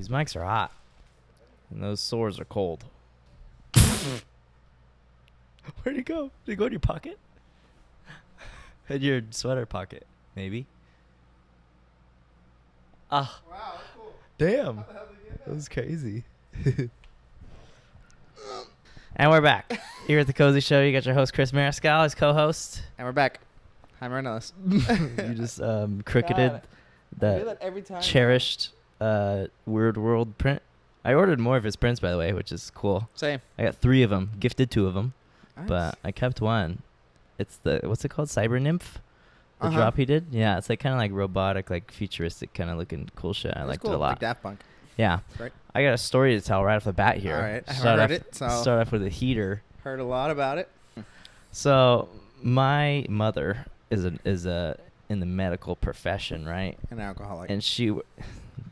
These mics are hot. And those sores are cold. Where'd it go? Did it go in your pocket? In your sweater pocket, maybe. Ah. Wow, that's cool. Damn. How the hell did you get That was crazy. And we're back. Here at the Cozy Show, you got your host, Chris Mariscal, his co-host. And we're back. Hi, Marnellis. You just cricketed God, I do that that every time. cherished Weerdwurld print. I ordered more of his prints, by the way, which is cool. Same. I got 3 of them, gifted 2 of them, Nice. but I kept one. It's the, what's it called? Cyber Nymph? The Uh-huh. drop he did? Yeah, it's like kind of like robotic, like futuristic kind of looking cool shit. I That's liked cool. it a lot. Like Daft Punk. Yeah. Right. I got a story to tell right off the bat here. All right. I Start haven't off- read it, so Start off with a heater. heard a lot about it. So my mother is in the medical profession, right? An alcoholic. And she,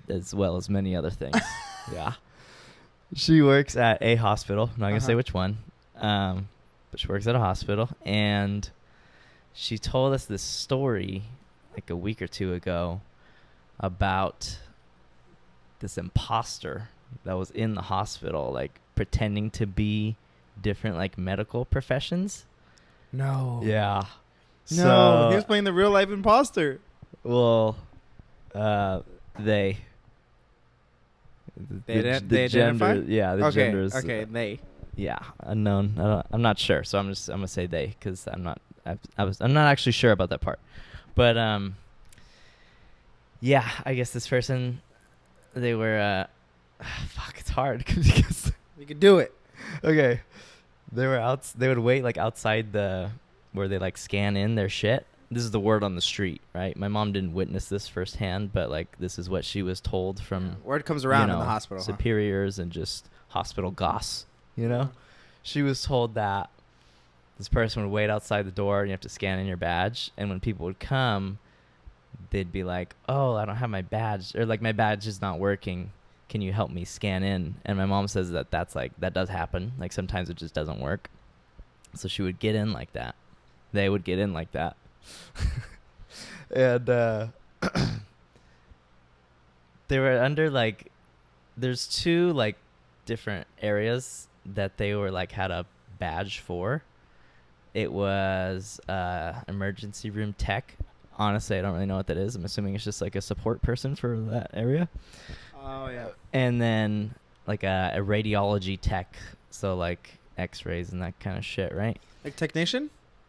as well as many other things. Yeah. She works at a hospital. I'm not going to say Uh-huh. which one. But she works at a hospital. And she told us this story like a week or 2 ago about this imposter that was in the hospital, like pretending to be different like medical professions. No. Yeah. No. So, He was playing the real life imposter. well, they. They identify? Yeah, the Okay. gender is. Okay. They. Yeah, unknown. I'm not sure, so I'm gonna say they because I'm not actually sure about that part, but yeah, I guess this person, they were fuck, it's hard because You could do it. okay, they would wait like outside where they like scan in their shit. This is the word on the street, right? My mom didn't witness this firsthand, but like this is what she was told from Word comes around you in the know, hospital. Huh? superiors and just hospital goss, you know. She was told that this person would wait outside the door and you have to scan in your badge, and when people would come, they'd be like, oh, I don't have my badge, or like my badge is not working, can you help me scan in? And my mom says that that does happen, like sometimes it just doesn't work. So she would get in like that, they would get in like that. And they were under like, there's 2 like different areas that they were like had a badge for. It was emergency room tech. Honestly, I don't really know what that is. I'm assuming it's just like a support person for that area. Oh yeah. And then like a radiology tech, so like x-rays and that kind of shit, right? Like technician.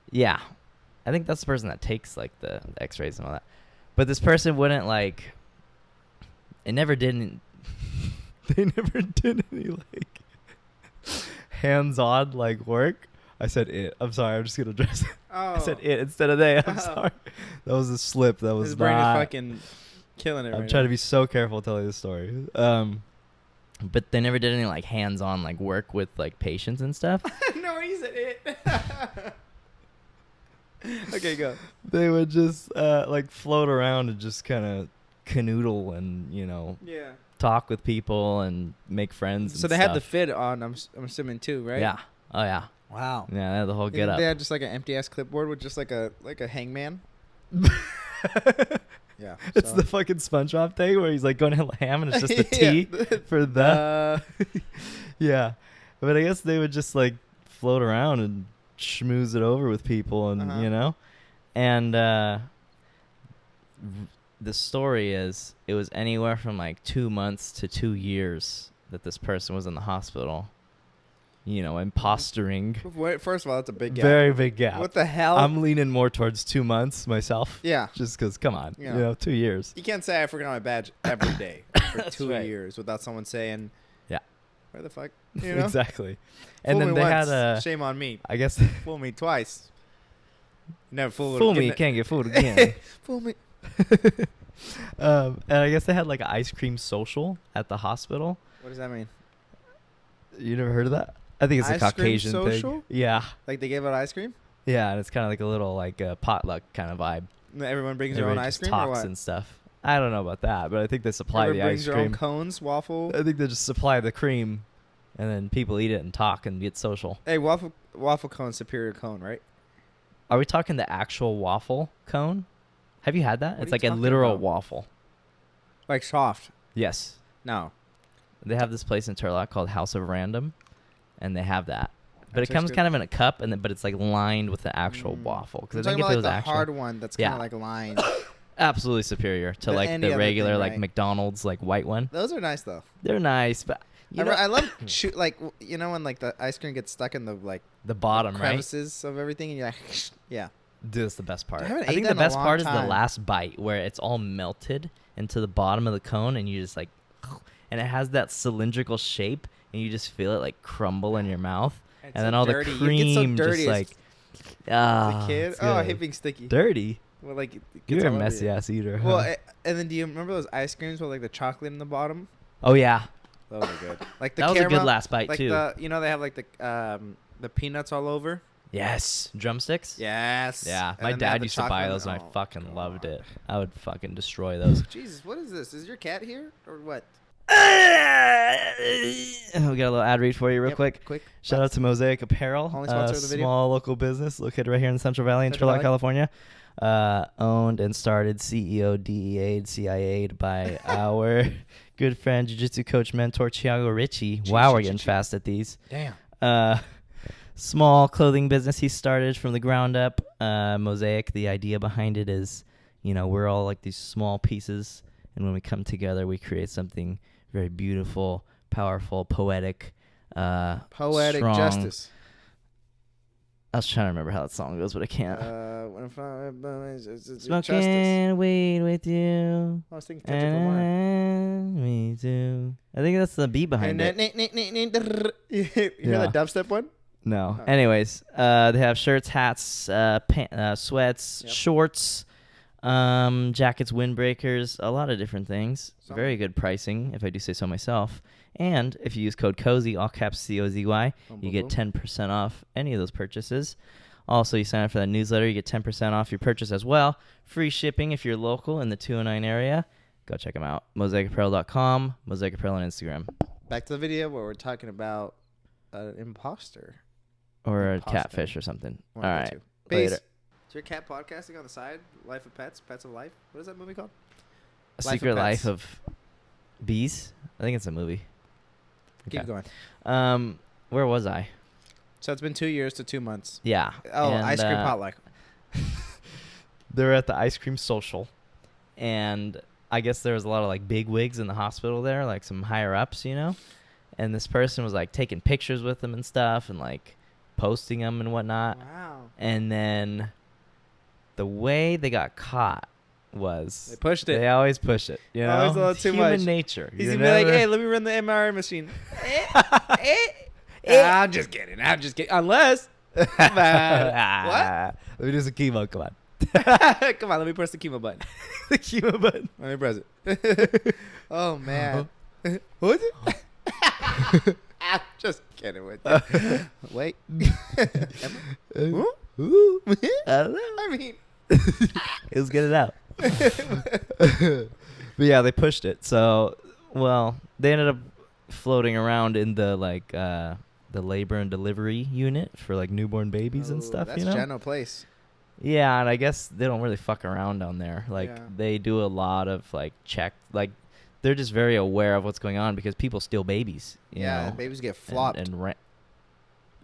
Yeah. I think that's the person that takes like the x-rays and all that. But this person wouldn't like, they never did any like hands-on like work. I said it. I'm sorry. I'm just going to address it. Oh. I said it instead of they. I'm sorry. That was a slip. That was His brain not. is fucking killing it. I'm right trying now. to be so careful telling this story. But they never did any like hands-on like work with like patients and stuff. No, he said it. Okay, go. They would just like float around and just kind of canoodle and Yeah. talk with people and make friends. So and they had the stuff. fit on. I'm assuming too, right? Yeah. Oh yeah. Wow. Yeah. They had the whole You get think up. They had just like an empty ass clipboard with just like a hangman. Yeah. It's so. the fucking SpongeBob thing where he's like going to ham and it's just the Yeah. T for the. Yeah. But I guess they would just like float around and schmooze it over with people and, Uh-huh. And the story is it was anywhere from like 2 months to 2 years that this person was in the hospital, impostering. Wait, first of all, that's a big gap. Very big gap. What the hell? I'm leaning more towards 2 months myself. Yeah. Just because, come on, Yeah. 2 years. You can't say I forgot my badge every day for That's 2 right. years without someone saying, Yeah. where the fuck? You know? Exactly. Fool And then me they once, had shame on me. I guess, Fool me twice. Never fool me, you can't get fooled again. Fool me. And I guess they had like an ice cream social at the hospital. What does that mean? You never heard of that? I think it's a Ice cream Caucasian social? thing. Yeah. Like they gave out ice cream? Yeah, and it's kind of like a little like potluck kind of vibe. Everyone brings their own Everybody ice just cream or talks what? and stuff. I don't know about that, but I think they supply Everyone the brings ice their own cream. cones, waffle. I think they just supply the cream, and then people eat it and talk and get social. Hey, waffle cone, superior cone, right? Are we talking the actual waffle cone? Have you had that? What It's are you like a talking literal about? waffle. Like soft. Yes. No. They have this place in Turlock called House of Random, and they have that. But That it comes tastes kind of in a cup, but it's like lined with the actual waffle. I'm Because I talking think about if it like was the actual, hard one that's kind of like lined. absolutely superior to Than like any the other regular thing, like right? McDonald's like white one. Those are nice though. They're nice, but I love like you know when like the ice cream gets stuck in the like the bottom, right? crevices of everything, and you're like, yeah. Dude, that's the best part. I haven't I ate think that the in a best long part is the time. last bite where it's all melted into the bottom of the cone, and you just like, and it has that cylindrical shape, and you just feel it like crumble in your mouth, It's and so then all dirty. the You get so cream dirty just as like, the kid. it's Oh, I good. hate being sticky. Dirty. Well, like it gets You're a all over messy you. ass eater. Well, huh? and then do you remember those ice creams with like the chocolate in the bottom? Oh yeah, Those are good. Like the that was a caramel, good last bite like too. they have like the peanuts all over. Yes, drumsticks. Yes. Yeah, And my then they have dad the used to buy chocolate those, and I oh, fucking God. loved it. I would fucking destroy those. Jesus, what is this? Is your cat here or what? We got a little ad read for you real Yep, quick. Quick. Shout out to Mosaic Apparel, Only sponsor of the video. small local business located right here in the Central Valley in Central Turlock, Valley. California. Owned and started, CEO, DEA'd, CIA'd by our good friend, jiu-jitsu coach, mentor, Thiago Ricci. Wow, we're getting fast at these. Damn. Small clothing business he started from the ground up. Mosaic, the idea behind it is, we're all like these small pieces, and when we come together, we create something very beautiful, powerful, poetic, Poetic strong. justice. I was trying to remember how that song goes, but I can't. Justice. Smoking weed with you. I was thinking Kendrick Lamar. And me too. I think that's the beat behind it. You hear Yeah. that dubstep one? No. Oh. Anyways, they have shirts, hats, sweats, Yep. shorts, jackets, windbreakers, a lot of different things. Something. Very good pricing, if I do say so myself. And if you use code COZY, all caps COZY, you get 10% off any of those purchases. Also, you sign up for that newsletter, you get 10% off your purchase as well. Free shipping if you're local in the 209 area. Go check them out. MosaicApparel.com, Mosaic Apparel on Instagram. Back to the video where we're talking about an imposter. Or a Imposter. catfish or something. One All of the right. two. Peace. Later. Is your cat podcasting on the side? Life of Pets? Pets of Life? What is that movie called? A Life of Secret Life Pets. of Bees? I think it's a movie. Keep going. Where was I? So it's been 2 years to 2 months. Yeah. Oh, and, ice cream potluck. They're at the ice cream social, and I guess there was a lot of like big wigs in the hospital there, like some higher ups, and this person was like taking pictures with them and stuff, and like posting them and whatnot. Wow. And then the way they got caught was They pushed it. They always push it, Always a little It's too human much. nature. He's You're gonna be like, never- hey, let me run the MRI machine. I'm just kidding. Unless. What? Let me do some chemo. Come on. Come on, let me press the chemo button. The chemo button. Let me press it. Oh, man. What is it? I'm just kidding with you. Wait. Huh? Ooh. I don't know. I mean. It was get it out. But yeah, they pushed it. So, well, they ended up floating around in the like the labor and delivery unit for like newborn babies and stuff. That's General Place. Yeah, and I guess they don't really fuck around down there. Like Yeah. they do a lot of like like they're just very aware of what's going on because people steal babies. You know, babies get flopped, and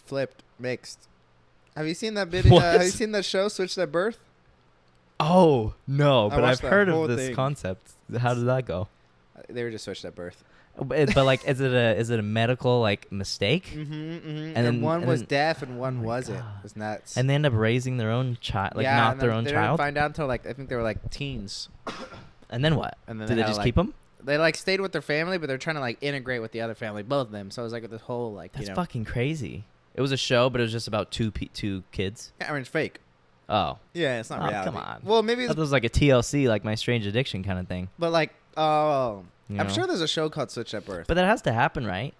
flipped, mixed. Have you seen that video? What? Have you seen that show, Switched at Birth? Oh no, I but I've watched that heard whole of this thing. concept. How did that go? They were just switched at birth. But like, is it a medical like mistake? And then- one and was then- deaf and Oh one my wasn't. God. It was nuts. And they end up raising their own child, like yeah, not and their then own they didn't child. find out until like I think they were like teens. And then what? And then Did they had, just like, keep them? They like stayed with their family, but they're trying to like integrate with the other family, both of them. So it was like this whole like That's fucking crazy. It was a show, but it was just about two kids. I mean, it's fake. Oh, Yeah, it's not Oh, reality. come on. Well, maybe that it's, was like a TLC, like My Strange Addiction kind of thing. but like oh, you I'm know? sure there's a show called Switched at Birth. But that has to happen, right?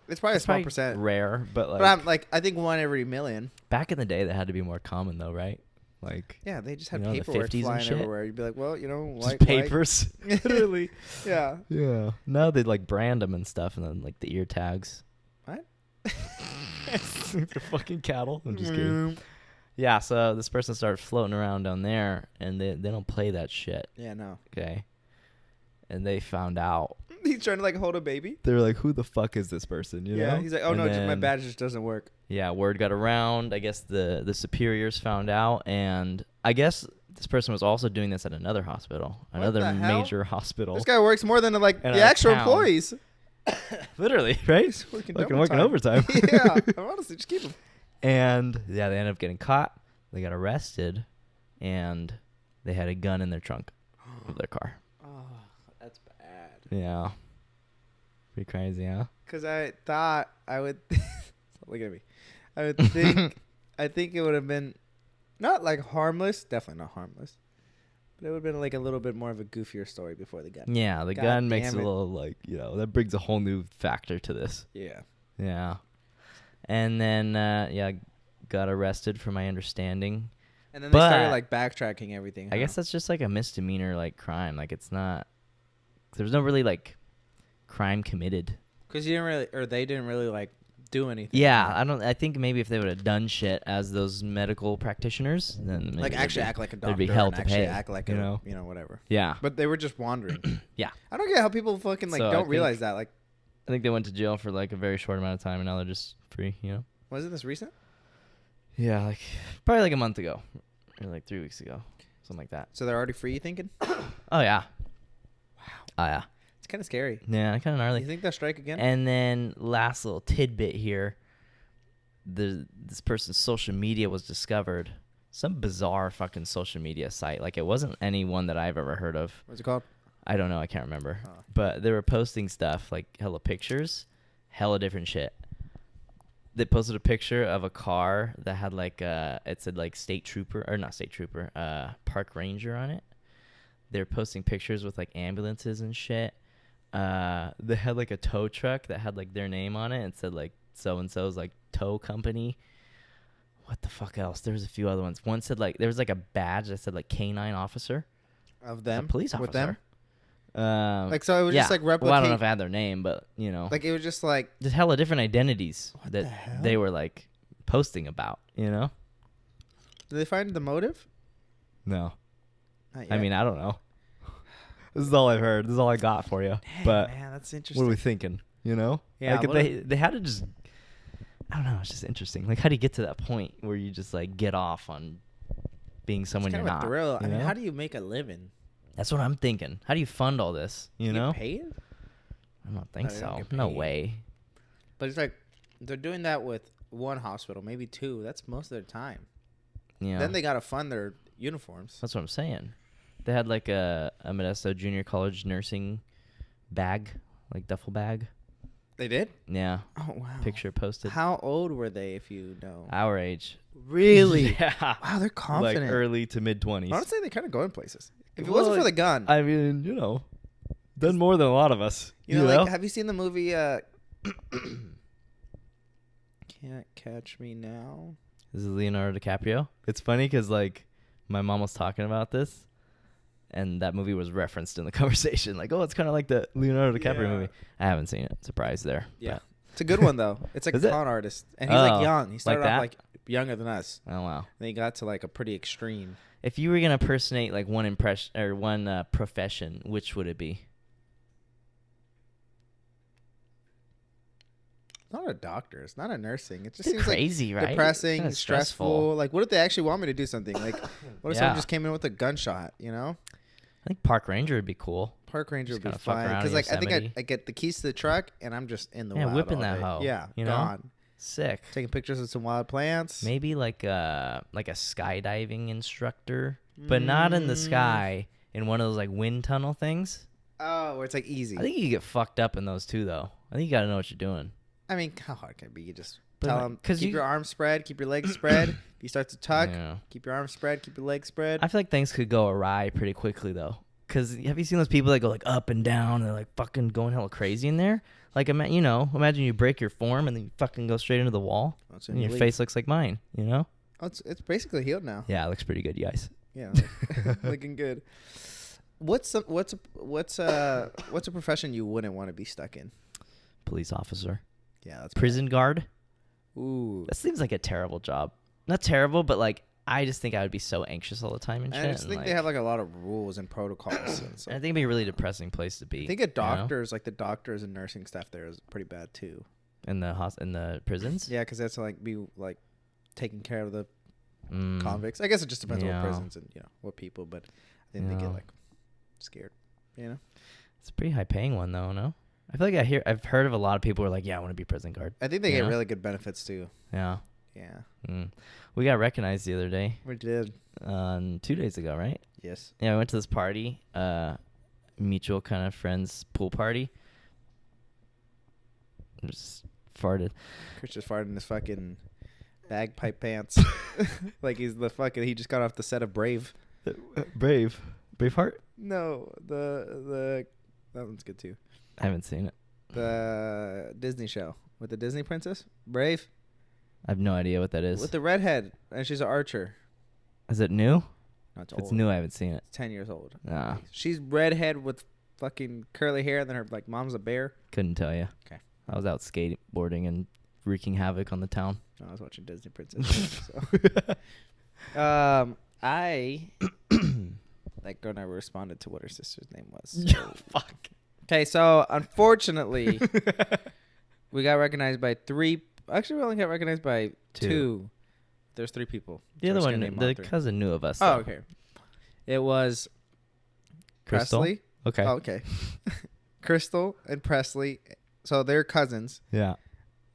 It's probably a It's small probably percent. rare, but like But I'm like I think one every million. back in the day, that had to be more common, though, right? Like Yeah, they just had You know, the paperwork 50s and flying shit? everywhere. You'd be like, well, you know, just like papers. Literally. Yeah. Yeah. Now they'd like brand them and stuff, and then like the ear tags. What? They're fucking cattle. I'm just kidding. Yeah, so this person started floating around down there, and they don't play that shit, Yeah, no. okay? and they found out. He's trying to like hold a baby. They were like, "Who the fuck is this person?" You know? He's like, "Oh And no, just my then- badge just doesn't work." Yeah, word got around. I guess the superiors found out, and I guess this person was also doing this at another hospital, What another the hell? major hospital. This guy works more than like In the our actual town. employees. Literally, right? He's working Working overtime. Yeah, honestly, just keep him. And yeah, they ended up getting caught. They got arrested, and they had a gun in their trunk of their car. Oh, that's bad. Yeah, pretty crazy, huh? Because I thought I would. Look at me. I would think. I think it would have been not like harmless. Definitely not harmless. But it would have been like a little bit more of a goofier story before the gun. Yeah, the God gun makes it damn a it. little like, that brings a whole new factor to this. Yeah. Yeah. And then, got arrested from my understanding. And then they started But- like backtracking everything. I guess that's just like a misdemeanor like crime. Like it's not, there's no really like crime committed. because you didn't really, or they didn't really like do anything. Yeah, I think maybe if they would have done shit as those medical practitioners, then maybe like they'd actually be- act like a there'd doctor. be hell and to actually pay, act like you a, know? whatever. Yeah. But they were just wandering. Yeah. I don't get how people fucking like So I don't think- realize that. Like, I think they went to jail for like a very short amount of time, and now they're just free, wasn't this recent? Yeah, like probably like a month ago, or like 3 weeks ago, something like that. So they're already free. You thinking? Oh yeah. Wow. Oh yeah. It's kind of scary. Yeah, kind of gnarly. You think they'll strike again? And then last little tidbit here, this person's social media was discovered. Some bizarre fucking social media site. Like it wasn't any one that I've ever heard of. What's it called? I don't know. I can't remember. Oh. But they were posting stuff like hella pictures, hella different shit. They posted a picture of a car that had like it said like state trooper or not state trooper, park ranger on it. They were posting pictures with like ambulances and shit. They had like a tow truck that had like their name on it and said like so and so's like tow company. What the fuck else? There was a few other ones. One said like there was like a badge that said like canine officer. Of them? A police officer. With them? Like so it was just like replicate. Well, I don't know if I had their name, but Like it was just like. just hella different identities What that the hell? they were like posting about. Did they find the motive? No, Not I yet. mean I don't know. This is all I've heard. This is all I got for you. Dang, But man, that's what interesting. are we thinking? Yeah, like what they had to just. I don't know. It's just interesting. Like, how do you get to that point where you just like get off on being someone it's you're kind of not? a thrill. you I mean, know? how do you make a living? That's what I'm thinking. How do you fund all this? You You know? get paid? I don't think No, they don't so. get No paid. way. But it's like they're doing that with one hospital, maybe two. That's most of their time. Yeah. Then they gotta fund their uniforms. That's what I'm saying. They had like a Modesto Junior College nursing bag, like duffel bag. They did? Yeah. Oh wow. Picture posted. How old were they, if you know? Our age. Really? Yeah. Wow, they're confident. Like early to mid 20s. Honestly, they kind of go in places. If it Well, wasn't for the gun, I mean, done more than a lot of us. you know, like, have you seen the movie Can't Catch Me Now? This is Leonardo DiCaprio. It's funny because like my mom was talking about this, and that movie was referenced in the conversation. Like, oh, it's kind of like the Leonardo DiCaprio Yeah. movie. I haven't seen it. Surprise there. Yeah. But- It's a good one, though. It's like Is a it? con artist. And he's like Oh, young. He started like off that? like younger than us. Oh wow. Then he got to like a pretty extreme. If you were gonna impersonate like one impression or one profession, which would it be? Not a doctor. It's not a nursing. It just It's seems crazy, like right? depressing, Kinda stressful. Like, what if they actually want me to do something? Like, what if Yeah. someone just came in with a gunshot? You know, I think park ranger would be cool. park ranger Just would be kinda fuck fine around because, in like, I think Yosemite. I get the keys to the truck and I'm just in the Yeah, wild whipping all that day. hoe, Yeah, you know? gone. Sick. Taking pictures of some wild plants. Maybe like a skydiving instructor, but not in the sky. In one of those like wind tunnel things. Oh, where it's like easy. I think you get fucked up in those too, though. I think you got to know what you're doing. I mean, how hard can it be? You just But tell like- them, 'cause keep you- your arms spread, keep your legs spread. If you start to tuck, Yeah. keep your arms spread, keep your legs spread. I feel like things could go awry pretty quickly though. Cause have you seen those people that go like up and down and they're like fucking going hella crazy in there? Like imagine you break your form and then you fucking go straight into the wall Oh, it's and your face looks like mine. Oh, it's basically healed now. Yeah, it looks pretty good, you guys. Yeah, looking good. What's a profession you wouldn't want to be stuck in? Police officer, Yeah, that's prison guard. bad. Ooh, That seems like a terrible job. Not terrible, but like I just think I would be so anxious all the time and shit. I just think they have like a lot of rules and protocols. And so I think it'd be a really depressing place to be. I think doctors, like the doctors and nursing staff there is pretty bad too. In the prisons. Yeah, because that's like be like taking care of the convicts. I guess it just depends on what prisons and what people, but I think they get like scared. It's a pretty high paying one though. No, I feel like I've heard of a lot of people who are like, yeah, I want to be prison guard. I think they get really good benefits too. Yeah. Yeah. We got recognized the other day. We did. 2 days ago, right? Yes. Yeah, we went to this party, mutual kind of friends pool party. Just farted. Chris just farted in his fucking bagpipe pants. Like he just got off the set of Brave. Braveheart? No, that one's good too. I haven't seen it. The Disney show with the Disney princess, Brave. I have no idea what that is. With the redhead, and she's an archer. Is it new? No, it's if old. it's new, I haven't seen it. It's 10 years old. Ah. She's redhead with fucking curly hair, and then her like mom's a bear. Couldn't tell you. Okay. I was out skateboarding and wreaking havoc on the town. No, I was watching Disney princess. So. I that girl never responded to what her sister's name was. So. Fuck. Okay, so unfortunately, we got recognized by 3. Actually, we only got recognized by 2. There's 3 people. The other one, the cousin knew of us. Though. Oh, okay. It was Crystal? Presley. Okay. Oh, okay. Crystal and Presley. So they're cousins. Yeah.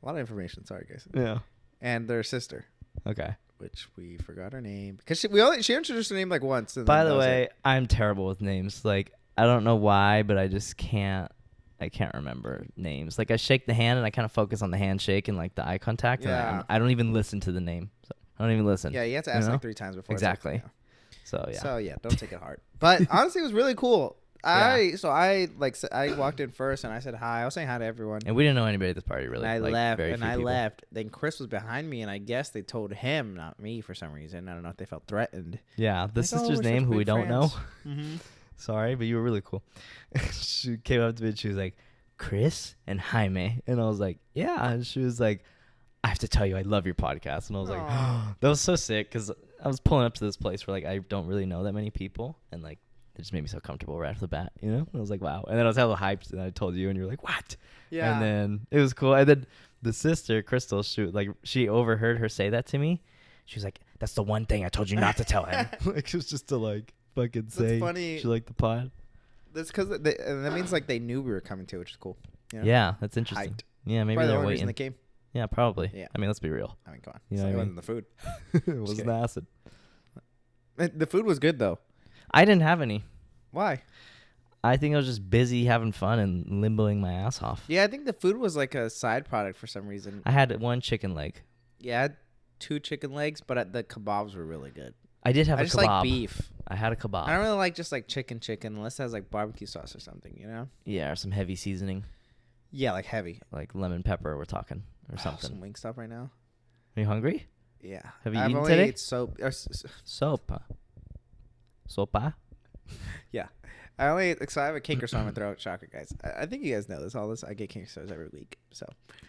A lot of information. Sorry, guys. Yeah. And their sister. Okay. Which we forgot her name because she introduced her name like once. By the way, I'm terrible with names. Like I don't know why, but I just can't. I can't remember names. Like I shake the hand and I kind of focus on the handshake and like the eye contact. Yeah. And I don't even listen to the name. So I don't even listen. Yeah, you have to ask like 3 times before. Exactly. Like, So yeah. So yeah, don't take it hard. But honestly, it was really cool. I walked in first and I said hi. I was saying hi to everyone. And we didn't know anybody at this party really. And I like, left. very And few I people. left. Then Chris was behind me, and I guess they told him, not me, for some reason. I don't know if they felt threatened. Yeah, the Like, sister's we're name such who we big don't know. Mm-hmm. Sorry, but you were really cool. She came up to me and she was like, Chris and Jaime. And I was like, yeah. And she was like, I have to tell you, I love your podcast. And I was like, oh, that was so sick because I was pulling up to this place where like I don't really know that many people. And like, it just made me so comfortable right off the bat, you know? And I was like, wow. And then I was hella hyped and I told you and you were like, what? Yeah. And then it was cool. And then the sister, Crystal, she overheard her say that to me. She was like, that's the one thing I told you not to tell him. Like, it was just to like fucking say funny. she liked the pod. That's because that means like they knew we were coming to, which is cool. You know? Yeah, that's interesting. Hyped. Yeah, maybe Probably the they're only reason waiting. they came. Yeah, probably. Yeah. I mean, let's be real. I mean, come on. You know It what I wasn't mean? the food. It was kidding. the acid. The food was good though. I didn't have any. Why? I think I was just busy having fun and limboing my ass off. Yeah, I think the food was like a side product for some reason. I had 1 chicken leg. Yeah, I had 2 chicken legs, but the kebabs were really good. I did have I a just kebab. like beef. I had a kebab. I don't really like just like chicken unless it has like barbecue sauce or something, you know? Yeah, or some heavy seasoning, Yeah, like heavy. like lemon pepper. We're talking, or Some something. Wingstop right now. Are you hungry? Yeah. Have you I've eaten only today? ate soap. Sopa. Yeah. I only ate, so I have a canker sore in my throat. Shocker, guys. I think you guys know this. I get canker sores every week. So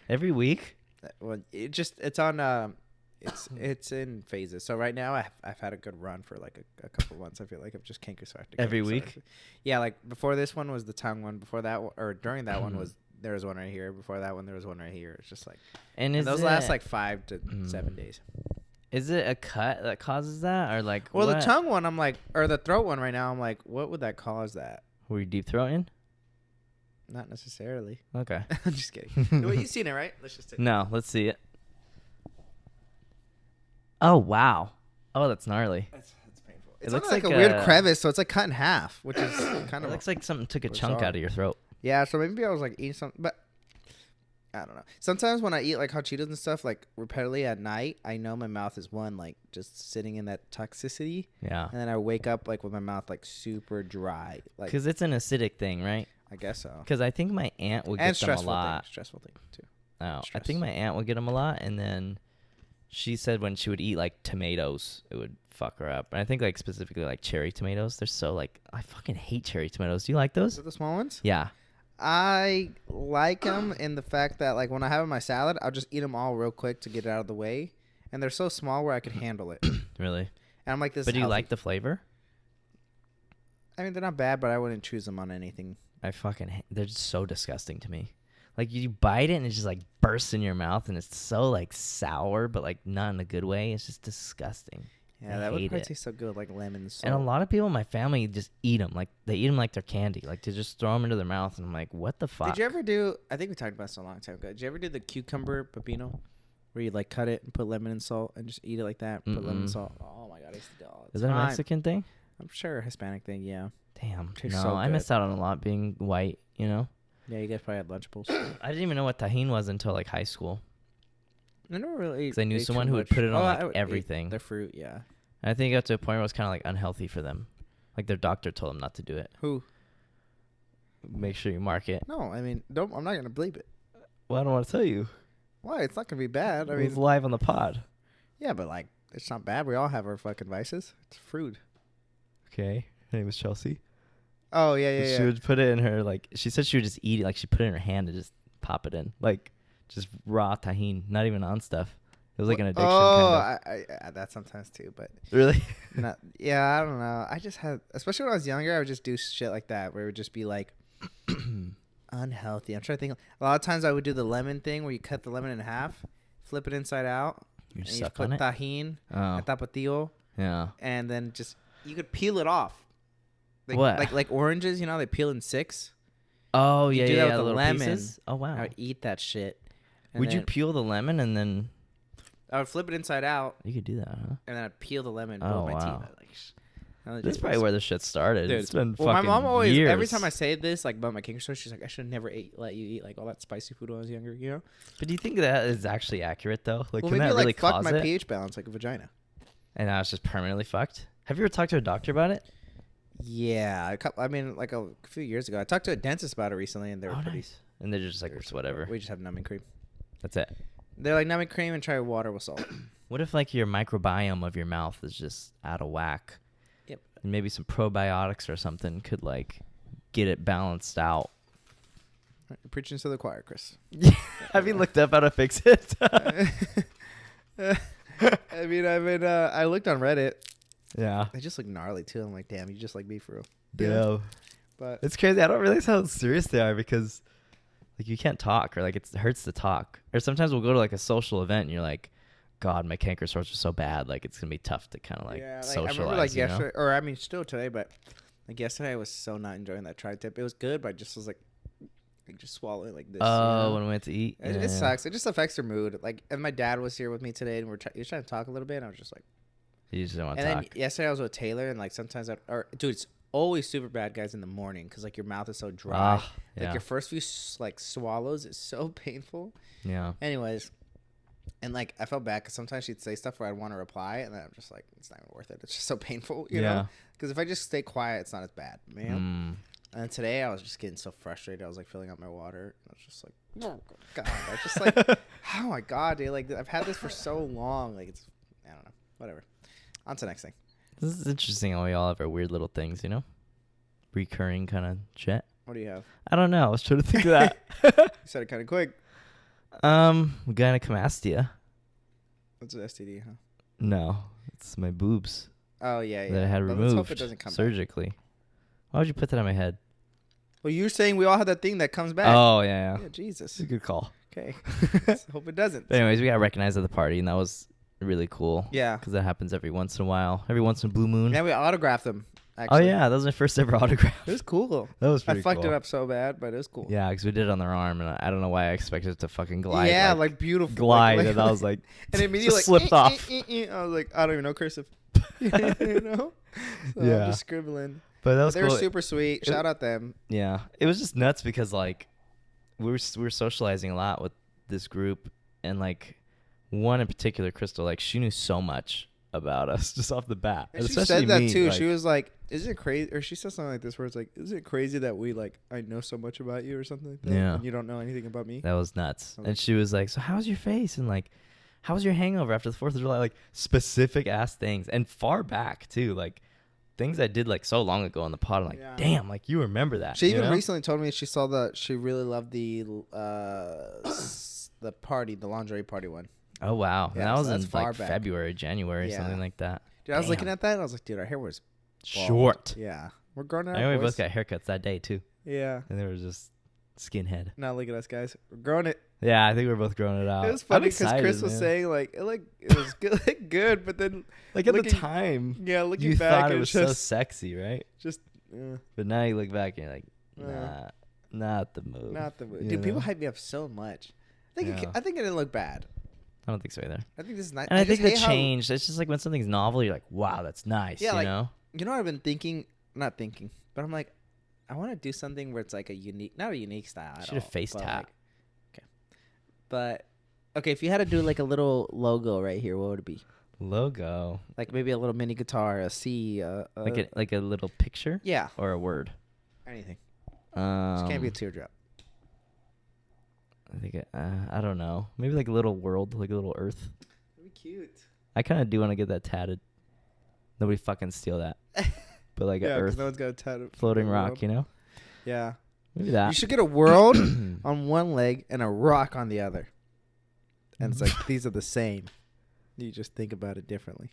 Every week? well, it's on. It's in phases. So right now I've had a good run for like a couple months. I feel like I've just canker sore after Every canker week? sore. Yeah, like before this one was the tongue one. Before that one, or during that one was there was one right here. Before that one there was one right here. It's just like And those last like 5 to 7 days. Is it a cut that causes that, or like? Well, what? the tongue one, I'm like, or the throat one right now, I'm like, what would that cause that? Were you deep throating? Not necessarily. Okay. I'm just kidding. No, you've seen it, right? Let's just take No, let's see it. Oh wow. Oh, that's gnarly. It's painful. It's looks like like a weird crevice, so it's like cut in half, which is kind It of. looks like something took a bizarre. chunk out of your throat. Yeah, so maybe I was like eating something, but I don't know. Sometimes when I eat like hot Cheetos and stuff, like repeatedly at night, I know my mouth is like just sitting in that toxicity, Yeah. and then I wake up like with my mouth like super dry, like Because it's an acidic thing, right? I guess so. Because I think my aunt would get them a lot. Stressful thing too. Oh, I Stress. think my aunt would get them a lot, and then she said when she would eat like tomatoes, it would fuck her up. And I think like specifically like cherry tomatoes, they're so like I fucking hate cherry tomatoes. Do you like Is those? it the small ones? Yeah. I like them in the fact that like when I have my salad, I'll just eat them all real quick to get it out of the way, and they're so small where I can handle it. Really? And I'm like, this. But do you healthy. like the flavor? I mean, they're not bad, but I wouldn't choose them on anything. They're just so disgusting to me. Like you bite it and it just like bursts in your mouth and it's so like sour, but like not in a good way. It's just disgusting. Yeah, I that would hate probably it. taste so good, like lemon and salt. And a lot of people in my family just eat them. Like they eat them like they're candy. Like they just throw them into their mouth and I'm like, what the fuck? Did you ever do? I think we talked about this a long time ago. Did you ever do the cucumber pepino, where you like cut it and put lemon and salt and just eat it like that? Put lemon and salt. Oh my god, I used to do all the Is that a time. Mexican thing? I'm sure a Hispanic thing. Yeah. Damn. Tastes No, so I good. missed out on a lot being white, you know? Yeah, you guys probably had Lunchables. I didn't even know what tahini was until like high school. I never really. Because I knew ate someone too who would much. put it on I like would eat everything. The fruit, yeah. And I think it got to a point where it was kind of like unhealthy for them. Like their doctor told them not to do it. Who? Make sure you mark it. No, I mean, don't. I'm not gonna bleep it. Well, I don't want to tell you. Why? It's not gonna be bad. I It mean, was live on the pod. yeah, but like, it's not bad. We all have our fucking vices. It's fruit. Okay. Her name was Chelsea. Oh yeah. She would put it in her, like, she said she would just eat it. Like, she put it in her hand and just pop it in. Like, just raw tahini, not even on stuff. It was like an addiction kind of. I add that sometimes too, but Really? not. Yeah, I don't know. I just had, especially when I was younger, I would just do shit like that where it would just be like unhealthy. I'm trying to think. A lot of times I would do the lemon thing where you cut the lemon in half, flip it inside out, You and you suck just put on it? tahini, Oh, tapatio, yeah. and then just you could peel it off. Like, What? Like oranges, you know, they peel in 6. Oh, You yeah, do yeah, that with yeah, the little lemon. pieces. Oh, wow. I would eat that shit. and Would you then peel the lemon and then... I would flip it inside out, You could do that, huh? and then I'd peel the lemon. Oh, With my wow. teeth. I was That's probably where the shit started. Dude, It's been well, my fucking mom always, years. every time I say this, like about my king store, she's like, I should have never let you eat like all that spicy food when I was younger, you know? But do you think that is actually accurate, though? Like, Well, can maybe that like really fuck cause my it? pH balance like a vagina. And now it's just permanently fucked? Have you ever talked to a doctor about it? Yeah, I mean, like a few years ago, I talked to a dentist about it recently, and they were Oh, pretty. nice. And they're just like, it's whatever. We just have numbing cream. That's it. They're like numbing cream and try water with salt. What if, like, your microbiome of your mouth is just out of whack? Yep. And maybe some probiotics or something could, like, get it balanced out. You're preaching to the choir, Chris. Have you looked up how to fix it? I mean, I looked on Reddit. Yeah. They just look gnarly too. I'm like, damn, you just like me for real. Yeah. But It's crazy. I don't realize how serious they are because, like, you can't talk or, like, it hurts to talk. Or sometimes we'll go to, like, a social event and you're like, God, my canker sores are so bad. Like, it's going to be tough to kind of, like, yeah, like, socialize, I remember like you know? yesterday, or I mean, still today, but like yesterday, I was so not enjoying that tri-tip. It was good, but I just was like just swallow it like this. Oh, when we went to eat? It sucks. It just affects your mood. Like, and my dad was here with me today, and he was trying to talk a little bit. And I was just like, You just don't want and to then talk. yesterday I was with Taylor, and like sometimes dude, it's always super bad, guys, in the morning because like your mouth is so dry. Ah, Like yeah. your first few like swallows is so painful. Yeah. Anyways, and like I felt bad because sometimes she'd say stuff where I'd want to reply, and then I'm just like, it's not even worth it. It's just so painful, you know? Because if I just stay quiet, it's not as bad, man. And then today I was just getting so frustrated. I was like filling up my water. And I was just like, oh God. I was just like, oh my God, dude. Like I've had this for so long. Like it's, I don't know, whatever. On to the next thing. This is interesting how we all have our weird little things, you know? Recurring kind of shit. What do you have? I don't know. I was trying to think of that. You said it kind of quick. Gynecomastia. What's an STD, huh? No, it's my boobs Oh, yeah. that I had But removed let's hope it doesn't come back. surgically. Why would you put that on my head? Well, you're saying we all have that thing that comes back. Oh, yeah. Yeah, Jesus. It's a good call. Okay. Let's hope it doesn't. But anyways, we got recognized at the party, and that was really cool. Yeah. Because that happens every once in a while. Every once in a blue moon. And we autographed them, Oh, actually. yeah. That was my first ever autograph. It was cool. That was I pretty fucked cool. it up so bad, but it was cool. Yeah, because we did it on their arm, and I don't know why I expected it to fucking glide. Yeah, like beautiful. glide, Like, and I was like, and immediately just like slipped off. I was like, I don't even know cursive. You know? So Yeah. I'm just scribbling. But that was They cool. were super sweet. Shout out them. Yeah, it was just nuts because like we were socializing a lot with this group, and like one in particular, Crystal, like she knew so much about us just off the bat. And she especially said that me, too. like- she was like, "Isn't it crazy?" Or she said something like this, where it's like, "Isn't it crazy that we like I know so much about you or something like that, Yeah. and you don't know anything about me?" That was nuts. Okay. And she was like, "So how's your face?" And like, "How was your hangover after the 4th of July?" Like specific ass things, and far back too, like things I did like so long ago on the pod. I'm like, Yeah. damn, like you remember that. She you even know? recently told me she really loved the party, the lingerie party one. Oh wow, Yeah, that was so that's in far like back. February, January, Yeah. something like that. Dude, I was looking Damn. at that and I was like, dude, our hair was bald. Short. Yeah. We're growing it I out, know we boys. both got haircuts that day too, Yeah. and they were just skinhead. Now look at us, guys. We're growing it. Yeah, I think we were both growing it out. It was I'm funny because excited, Chris was man. saying like it was good, like, good, but then like at the looking- time, yeah, looking you back, thought it was so just sexy, right? just But now you look back and you're like, Uh, not the move. not the move. you Dude, people know? hype me up so much. I think Yeah. I think it didn't look bad. I don't think so either. I think this is nice. And I think just the hate how- change, it's just like when something's novel, you're like, wow, that's nice, Yeah, you like, know? You know what I've been thinking? Not thinking, but I'm like, I want to do something where it's like a unique, not a unique style at Should have all, face but tap. like- okay, but okay, if you had to do like a little logo right here, what would it be? Logo. Like maybe a little mini guitar, a C, Like a little picture yeah, or a word. anything. Just can't be a Um, teardrop. I think I don't know. Maybe like a little world, like a little earth. That'd be cute. I kind of do want to get that tatted. Nobody fucking steal that. But like Yeah, a 'cause earth no one's got a tattoo. floating rock, you know? Yeah, Maybe that. you should get a world on one leg and a rock on the other, and it's like these are the same. You just think about it differently.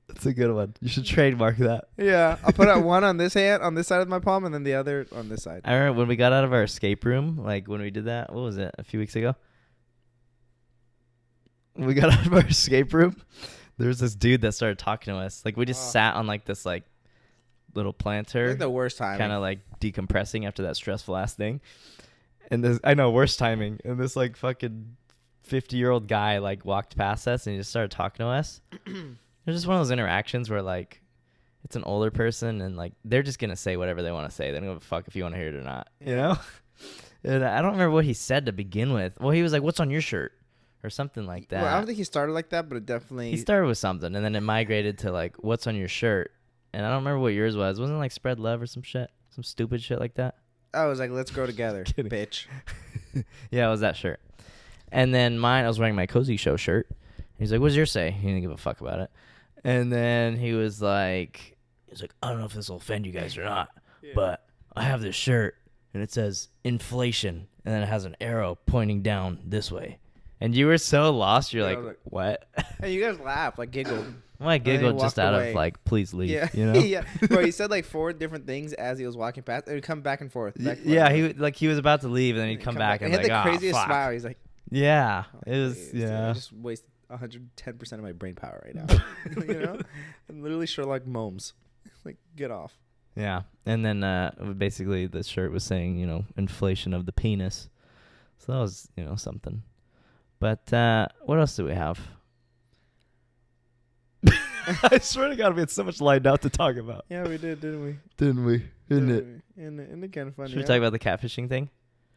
That's a good one. You should trademark that. Yeah, I'll put out one on this hand, on this side of my palm, and then the other on this side. I remember when we got out of our escape room, like when we did that, what was it, a few weeks ago? When we got out of our escape room, there was this dude that started talking to us. Like we just sat on like this like little planter, Like the worst time. kind of like decompressing after that stressful ass thing. And this, I know, worst timing. And this like fucking 50-year-old guy like walked past us and he just started talking to us. It's just one of those interactions where like it's an older person and like they're just gonna say whatever they want to say. They don't give a fuck if you want to hear it or not, you know. And I don't remember what he said to begin with. Well, he was like, "What's on your shirt?" or something like that. Well, I don't think he started like that, but it definitely. He started with something and then it migrated to like, "What's on your shirt?" And I don't remember what yours was. Wasn't it like spread love or some shit, some stupid shit like that? I was like, "Let's grow together, Kidding. bitch." Yeah, it was that shirt. And then mine, I was wearing my Cozy Show shirt. He's like, "What's yours say?" He didn't give a fuck about it. And then he was like, "I don't know if this will offend you guys or not, but I have this shirt and it says inflation and then it has an arrow pointing down this way." And you were so lost. You're Yeah, I like, was like- "What?" And you guys laughed, like giggled. Well, I then he giggled just walked out away. of like, "Please leave." Yeah, You know? yeah. Bro, he said like 4 different things as he was walking past. It would come back and forth. Back and Yeah, forth. he was about to leave and then he'd come back and He had like, the "Ah, craziest fuck." smile. He's like, Yeah, it was. "Dude, Yeah. I just wasted 110% of my brain power right now." You know, I'm literally Sherlock Holmes. Like, get off. Yeah, and then basically the shirt was saying, inflation of the penis. So that was, something. But what else do we have? I swear to God, we had so much lined out to talk about. Yeah, we did, didn't we? Didn't we? Isn't it? Isn't it kind of funny? Should we talk about the catfishing thing?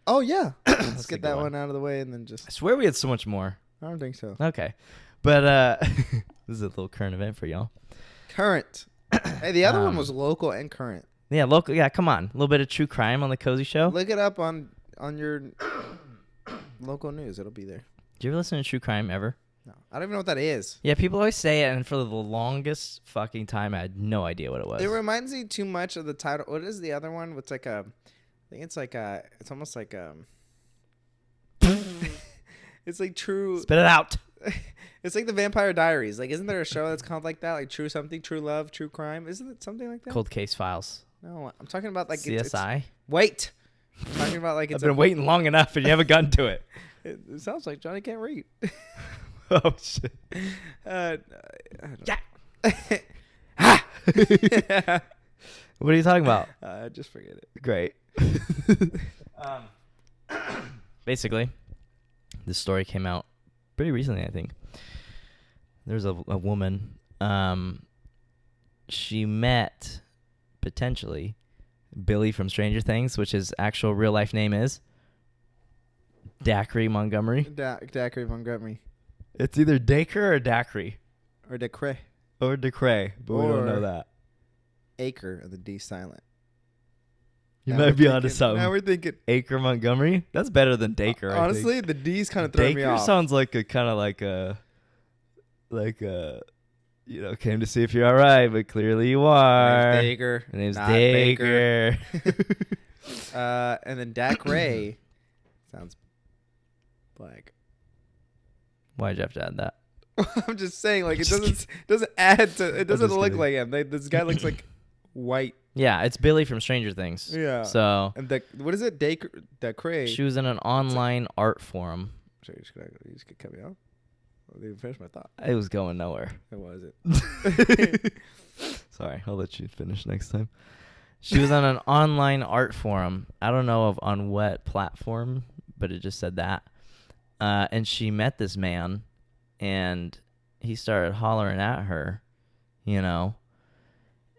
Oh yeah, let's That's a get good that one. one out of the way and then I just. swear we had so much more. I don't think so. Okay. But this is a little current event for y'all. Current. Hey, the other one Um, was local and current. Yeah, local. Yeah, come on. A little bit of true crime on the Cozy Show. Look it up on your local news. It'll be there. Do you ever listen to true crime ever? No, I don't even know what that is. Yeah, people always say it, and for the longest fucking time, I had no idea what it was. It reminds me too much of the title. What is the other one? It's like a. I think it's like a. It's almost like it's like true. Spit it out. It's like the Vampire Diaries. Like, isn't there a show that's called like that? Like True Something, True Love, True Crime. Isn't it something like that? Cold Case Files. No, I'm talking about like CSI. Wait, I'm talking about like I've it's. been waiting long enough, and you haven't gotten to it. It sounds like Johnny can't read. Oh shit. I Yeah. don't What are you talking about? just forget it. Great. Basically, this story came out pretty recently, I think. There's a woman. She met, potentially, Billy from Stranger Things, which his actual real life name is Dacre Montgomery. Dacre Montgomery It's either Dacre or Dacre. or Decre Or Decre, but we don't know Or- that. Acre and the D silent. You Now might we're be onto thinking- something. Now we're thinking. Acre Montgomery? That's better than Dacre, I Honestly, think. the D's kind of throw me Dacre off. sounds like a kind of came to see if you're all right, but clearly you are. My name's Dacre. My name's not Dacre. And then Dacre sounds like Why'd you have to add that? I'm just saying, like, it doesn't add to. It doesn't just look kidding. like him. This guy looks like white. Yeah, it's Billy from Stranger Things. Yeah. So And what is it? Cray. she was in an online art forum. Sorry, you just could cut me off. I didn't even finish my thought. It was going nowhere. What was it? Sorry, I'll let you finish next time. She was on an online art forum. I don't know on what platform, but it just said that. And she met this man, and he started hollering at her, you know.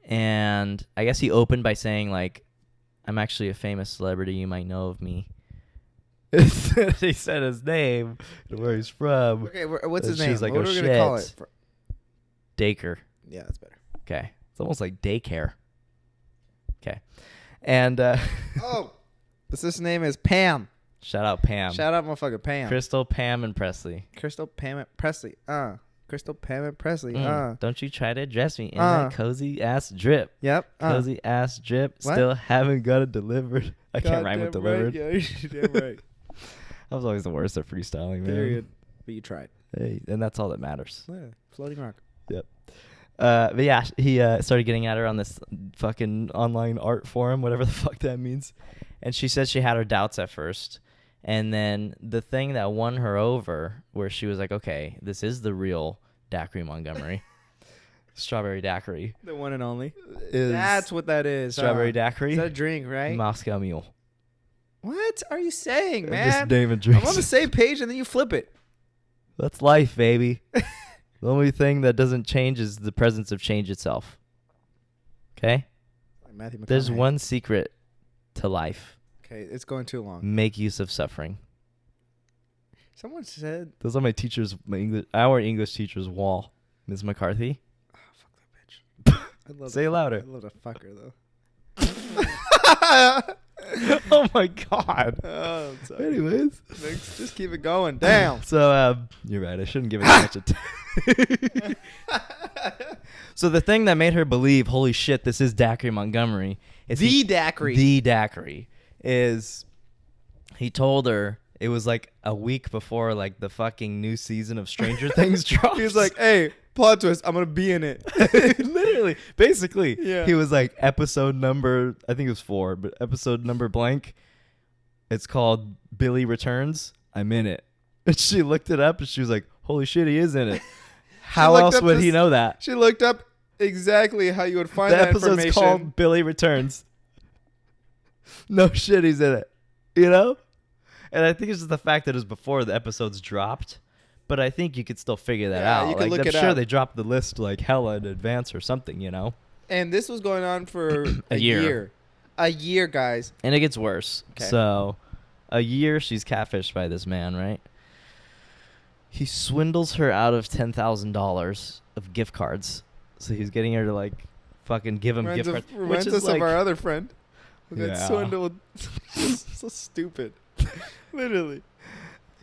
And I guess he opened by saying, like, I'm actually a famous celebrity. You might know of me. He said his name and where he's from. Okay, what's his And she name? was like, What oh, are we gonna call it? shit. Dacre. Yeah, that's better. Okay. It's almost like daycare. Okay. And Oh, the sister's name is Pam. shout out Pam. Shout out, motherfucker, Pam. Crystal, Pam, and Presley. Crystal, Pam, and Presley. Crystal, Pam, and Presley. Don't you try to dress me in that cozy ass drip. Yep. Cozy ass drip. What? Still haven't got it delivered. I can't rhyme with delivered. Right. Yeah, you're damn right. I was always the worst at freestyling, man. Period. But you tried. Hey, and that's all that matters. Yeah, floating rock. Yep. But yeah, he started getting at her on this fucking online art forum, whatever the fuck that means. And she said she had her doubts at first. And then the thing that won her over, where she was like, okay, this is the real Daiquiri Montgomery. Strawberry Daiquiri. The one and only. Is That's what that is. Strawberry Daiquiri. Is that a drink, right? Moscow Mule. What are you saying, Just man? name a I'm drink. on the same page and then you flip it. That's life, baby. The only thing that doesn't change is the presence of change itself. Okay? Like Matthew McConaughey. There's one secret to life. Okay, it's going too long. Make use of suffering. Someone said... Those are my our English teacher's wall. Ms. McCarthy. Oh, fuck that bitch. I love Say it louder. I love to fuck her, though. Oh, my God. Oh, I'm sorry. Anyways. Next, just keep it going. Damn. So, you're right. I shouldn't give it that much attention. So the thing that made her believe, holy shit, this is Daiquiri Montgomery. Is The Daiquiri. The Daiquiri. Is he told her, it was like a week before like the fucking new season of Stranger Things drops. He was like, hey, plot twist, I'm going to be in it. Literally, basically. Yeah. He was like, episode number, I think it was 4, but episode number blank. It's called Billy Returns. I'm in it. And she looked it up and she was like, holy shit, he is in it. How else would he know that? She looked up exactly how you would find The that episode's information. called Billy Returns. No shit, he's in it. You know? And I think it's just the fact that it was before the episodes dropped. But I think you could still figure that Yeah, out. you could Like, look I'm it sure up. they dropped the list like hella in advance or something, you know? And this was going on for A year. A year, guys. And it gets worse. Okay. So, a year she's catfished by this man, right? He swindles her out of $10,000 of gift cards. So he's getting her to like fucking give him gift cards. Reminds us like, of our other friend who got Yeah. swindled. So stupid. Literally.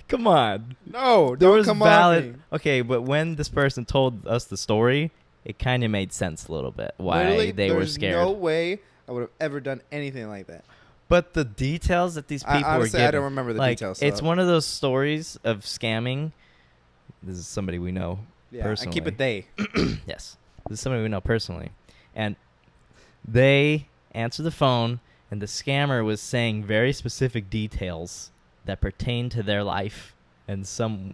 come on. No, There don't was come valid. on me. Okay, but when this person told us the story, it kind of made sense a little bit why Literally, they were there's scared. no way I would have ever done anything like that. But the details that these people Honestly, were given, I don't remember the like, details. It's so- one of those stories of scamming. This is somebody we know yeah, personally. I keep it they. Yes. This is somebody we know personally. And they answered the phone, and the scammer was saying very specific details that pertain to their life and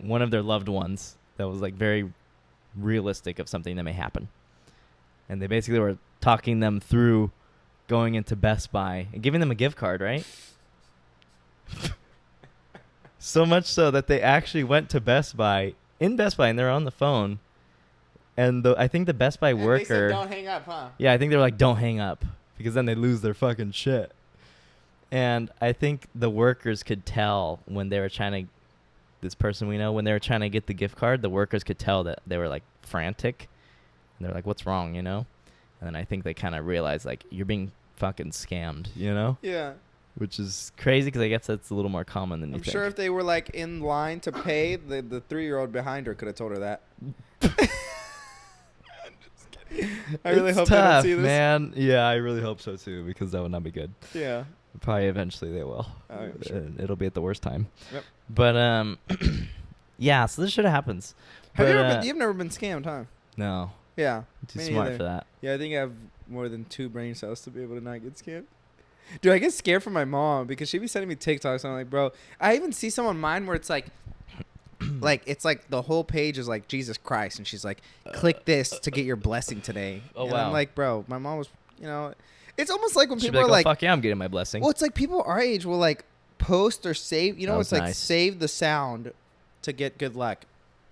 one of their loved ones that was like very realistic of something that may happen. And they basically were talking them through going into Best Buy and giving them a gift card, right? So much so that they actually went to Best Buy, and they're on the phone. And I think the Best Buy worker... They said, don't hang up, huh? Yeah, I think they were like, don't hang up, because then they lose their fucking shit. And I think the workers could tell when they were trying to... This person we know, when they were trying to get the gift card, the workers could tell that they were like frantic. And they're like, what's wrong, you know? And then I think they kind of realized, like, you're being fucking scammed, you know? Yeah. Which is crazy, because I guess that's a little more common than you I'm think. sure if they were like in line to pay, the 3-year-old behind her could have told her that. I really hope they don't see this. Man. Yeah, I really hope so too, because that would not be good. Yeah. Probably eventually they will. I'm sure. It'll be at the worst time. Yep. But Yeah, so this shit happens. Have But, you ever been, you've never been scammed, huh? No. Yeah. I'm too Me smart neither. for that. Yeah, I think I have more than 2 brain cells to be able to not get scammed. Dude, I get scared for my mom because she be sending me TikToks. And I'm like, bro, I even see some on mine where it's like, it's like the whole page is like Jesus Christ, and she's like, click this to get your blessing today. Oh, and wow. I'm like, bro, my mom was, you know, it's almost like when She'd be people are like, oh, fuck yeah, I'm getting my blessing. well, it's like people our age will like post or save, you know, That it's was like nice. save the sound to get good luck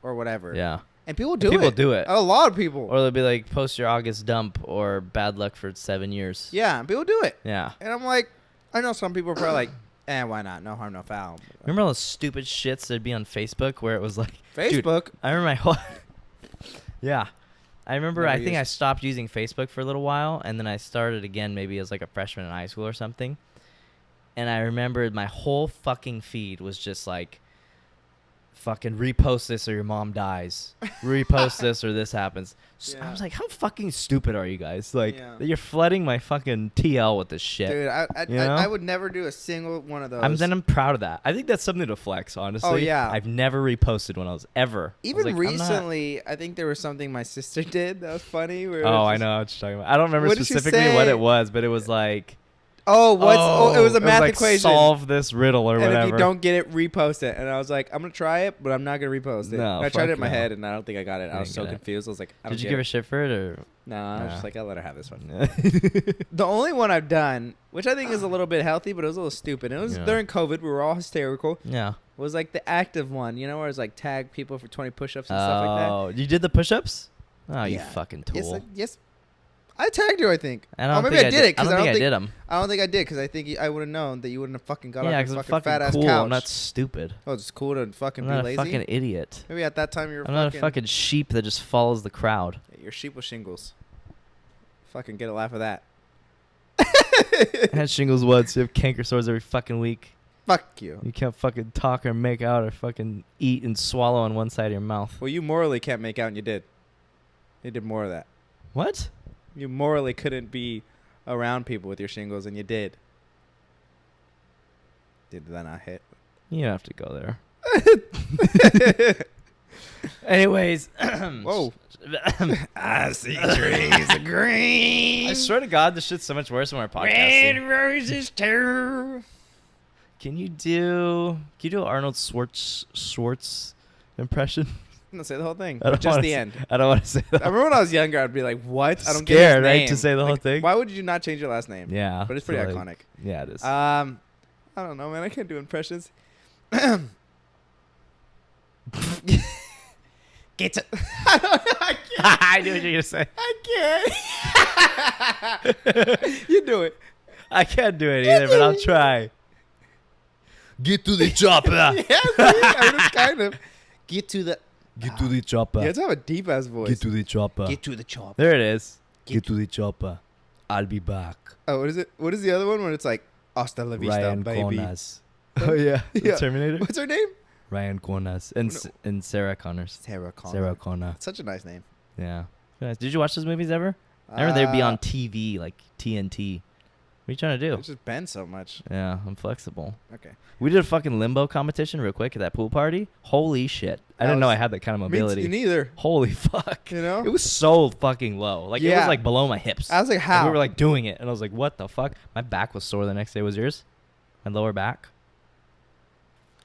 or whatever. Yeah. And people do People it. do it. A lot of people. Or they'll be like, post your August dump or bad luck for 7 years. Yeah, people do it. Yeah. And I'm like, I know some people are probably like, why not? No harm, no foul. Remember all those stupid shits that'd be on Facebook where it was like, Facebook? Dude, I remember my whole. Yeah. I remember, Never I think used- I stopped using Facebook for a little while, and then I started again maybe as like a freshman in high school or something. And I remember my whole fucking feed was just like, fucking repost this or your mom dies. Repost this or this happens. I Yeah. was like, how fucking stupid are you guys? Like, Yeah. that you're flooding my fucking TL with this shit. Dude, You know? I would never do a single one of those. I'm proud of that. I think that's something to flex, honestly. Oh, yeah. I've never reposted one of those, ever. I was Even like, I'm not- recently, I think there was something my sister did that was funny. Where it Oh, was I just- know what you're talking about. I don't remember What did she specifically what say? it was, but it was like, Oh, it was a math like, equation. solve this riddle or and whatever. if you don't get it, repost it. And I was like, I'm gonna try it, but I'm not gonna repost it. No, And I tried it in fuck my no. head, and I don't think I got it. I You was didn't so get it. confused. I was like, I Did don't you get give it. a shit for it or? No, I was Nah. just like, I'll let her have this one. Yeah. The only one I've done, which I think is a little bit healthy, but it was a little stupid. It was Yeah. during COVID. We were all hysterical. Yeah. Was like the active one, you know, where it's like tag people for 20 push-ups and stuff like that. Oh, you did the push-ups? Oh, you Yeah. fucking tool. Yes. I tagged you, I think. I don't maybe think I did it I because don't think I did them. I don't think I did because I think I would have known that you wouldn't have fucking got Yeah, off because your I'm fucking fat ass cool. couch. I'm not stupid. Oh, it's cool to fucking I'm be not a lazy. fucking idiot. Maybe at that time you were I'm not a fucking sheep that just follows the crowd. Your sheep with shingles. Fucking get a laugh of that. I had shingles once. You have canker sores every fucking week. Fuck you. You can't fucking talk or make out or fucking eat and swallow on one side of your mouth. Well, you morally can't make out, and you did. You did more of that. What? You morally couldn't be around people with your shingles, and you did. Did that not hit? You don't have to go there. Anyways. Whoa. I see trees of green. I swear to God, this shit's so much worse when we're podcasting. roses too. Can you do Arnold Schwartz impression? I'm gonna say the whole thing. I don't Just wanna the say- end. I don't want to say that. I remember when I was younger, I'd be like, "What? I don't get Scared, his right, name." to say the whole thing? Why would you not change your last name? Yeah. But it's pretty so, iconic. Yeah, it is. I don't know, man. I can't do impressions. Get to. I can't. I knew what you were going to say. I can't. You do it. I can't do it either, but I'll try. Get to the chopper. Yeah, see? I mean, it's kind of. Get to the. Get to the chopper. You have to have a deep ass voice. Get to the chopper. Get to the chop. There it is. Get Get to the chopper. I'll be back. Oh, what is it? What is the other one when it's like hasta la vista, Ryan baby? Konas. Oh, yeah. The Yeah. Terminator. What's her name? Ryan Konas. And Sarah Connors. Sarah Connor. Sarah Connor. Such a nice name. Yeah. Nice. Did you watch those movies ever? I remember they'd be on TV, like TNT. What are you trying to do? It's just been so much. Yeah, I'm flexible. Okay. We did a fucking limbo competition real quick at that pool party. Holy shit. I That didn't know was- I had that kind of Me mobility. too, neither. Holy fuck. You know? It was so fucking low. Like, it Yeah. was like below my hips. I was like, And how? we were like doing it. And I was like, what the fuck? My back was sore the next day. Was yours? My lower back?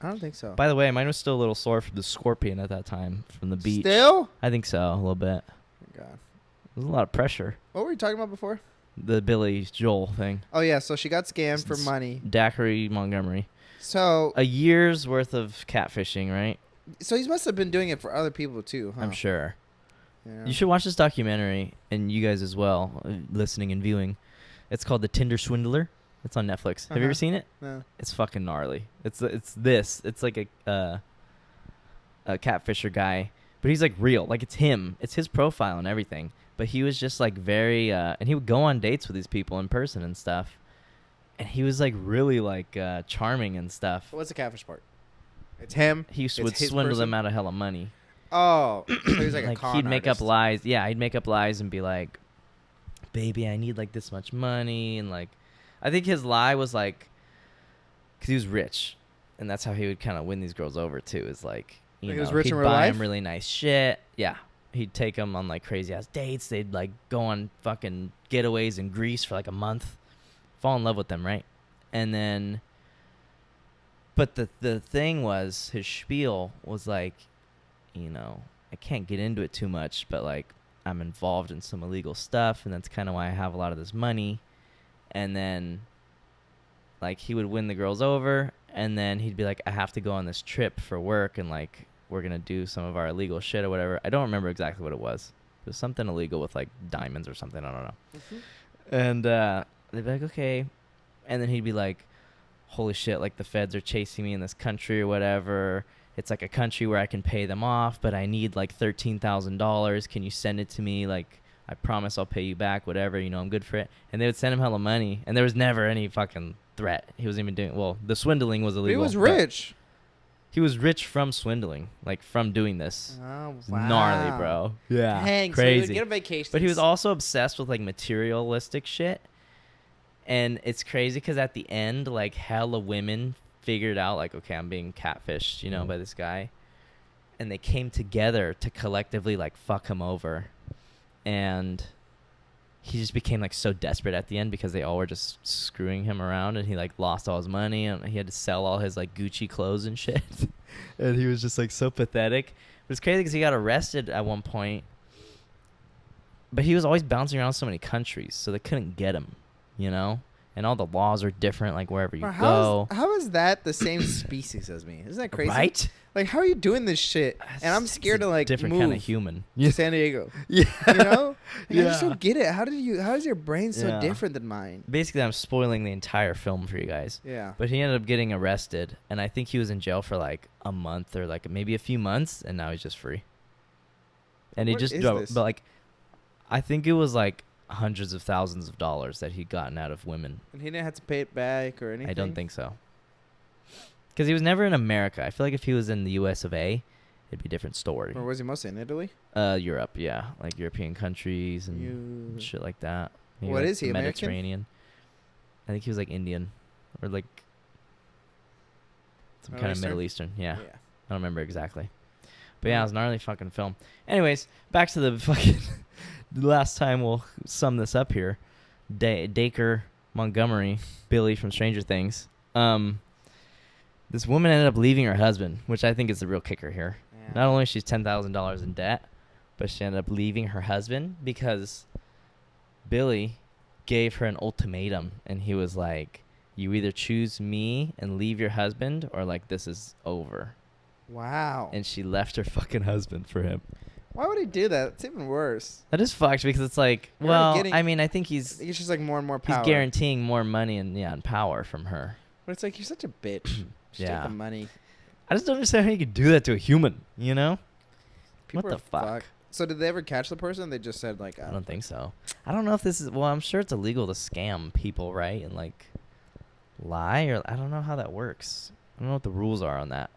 I don't think so. By the way, mine was still a little sore from the scorpion at that time from the beach. Still? I think so, a little bit. God. There's a lot of pressure. What were you talking about before? The Billy Joel thing. Oh yeah, so she got scammed for S- money. Daiquiri Montgomery. So A year's worth of catfishing, right? he must have been doing it for other people too, huh? I'm sure. Yeah. You should watch this documentary, and you guys as well, listening and viewing. It's called The Tinder Swindler. It's on Netflix. Have you ever Uh-huh. seen it? No. It's fucking gnarly. It's like a catfisher guy, but he's like real. Like, it's him. It's his profile and everything. But he was just like very, and he would go on dates with these people in person and stuff. And he was like really like charming and stuff. What's the catfish part? It's him. He It's would his swindle person? them out of hella money. Oh, so he's like a Like, con he'd make artist. up lies. Yeah, he'd make up lies and be like, baby, I need like this much money. And like, I think his lie was like, because he was rich. And that's how he would kind of win these girls over too, is like, He know, was rich he'd in real buy life? him really nice shit. Yeah. He'd take him on like crazy ass dates. They'd like go on fucking getaways in Greece for like a month. Fall in love with them, right? And then, but the thing was, his spiel was like, you know, I can't get into it too much, but like I'm involved in some illegal stuff, and that's kind of why I have a lot of this money. And then, like, he would win the girls over, and then he'd be like, I have to go on this trip for work, and like we're gonna do some of our illegal shit or whatever. I don't remember exactly what it was. It was something illegal with like diamonds or something. I don't know. Mm-hmm. And they'd be like, okay. And then he'd be like, holy shit, like the feds are chasing me in this country or whatever. It's like a country where I can pay them off, but I need like $13,000. Can you send it to me? Like, I promise I'll pay you back, whatever. You know, I'm good for it. And they would send him hella money, and there was never any fucking threat. He wasn't even doing, well, the swindling was illegal. He was rich. He was rich from swindling, like from doing this. Oh, It's wow. gnarly, bro. Yeah. Dang, so he crazy. would get a vacation. But he was also obsessed with like materialistic shit. And it's crazy because at the end, like hella women figured out like, okay, I'm being catfished, you know, by this guy. And they came together to collectively like fuck him over. And he just became like so desperate at the end because they all were just screwing him around, and he like lost all his money, and he had to sell all his like Gucci clothes and shit. And he was just like so pathetic. But it's crazy because he got arrested at one point, but he was always bouncing around so many countries, so they couldn't get him, you know? And all the laws are different, like wherever you go. How is that the same species as me? Isn't that crazy? Right? Like, how are you doing this shit? And I'm scared to like different move kind of human. to San Diego. Yeah. You know? Like, I just Yeah. don't get it. How is your brain so Yeah. different than mine? Basically, I'm spoiling the entire film for you guys. Yeah. But he ended up getting arrested, and I think he was in jail for like a month or like maybe a few months, and now he's just free. And he What just is drove, this? but like, I think it was like hundreds of thousands of dollars that he'd gotten out of women. And he didn't have to pay it back or anything? I don't think so. Because he was never in America. I feel like if he was in the US of A, it'd be a different story. Or was he mostly in Italy? Europe, yeah. Like European countries and shit like that. Maybe What like is he, the American? Mediterranean. I think he was like Indian. Or like some Middle kind of Eastern? Middle Eastern. Yeah. Yeah. I don't remember exactly. But yeah, it was a gnarly fucking film. Anyways, back to the fucking... the last time we'll sum this up here. Dacre Montgomery, Billy from Stranger Things. This woman ended up leaving her husband, which I think is the real kicker here. Yeah. Not only she's $10,000 in debt, but she ended up leaving her husband because Billy gave her an ultimatum, and he was like, you either choose me and leave your husband, or like this is over. Wow. And she left her fucking husband for him. Why would he do that? It's even worse. That is fucked because it's like, You're already well, getting- I mean, I think I he's think it's just like more and more power. guaranteeing more money and power from her. But it's like, you're such a bitch. Just Yeah. take the money. I just don't understand how you could do that to a human, you know? People What are the fuck? So did they ever catch the person? They just said like, I don't think so. I don't know if this is, well, I'm sure it's illegal to scam people, right? And like lie, or I don't know how that works. I don't know what the rules are on that.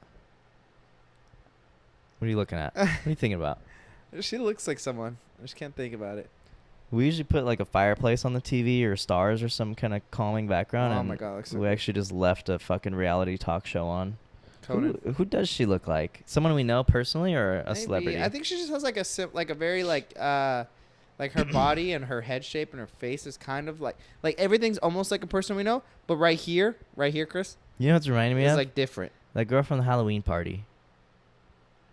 What are you looking at? What are you thinking about? She looks like someone. I just can't think about it. We usually put like a fireplace on the TV or stars or some kind of calming background. Oh and my God, looks so we good. actually just left a fucking reality talk show on. Conan. Who does she look like? Someone we know personally, or a Maybe. celebrity? I think she just has like a very like her body and her head shape and her face is kind of like everything's almost like a person we know, but right here, Chris, You know what's reminding me is of? like different. That girl from the Halloween party.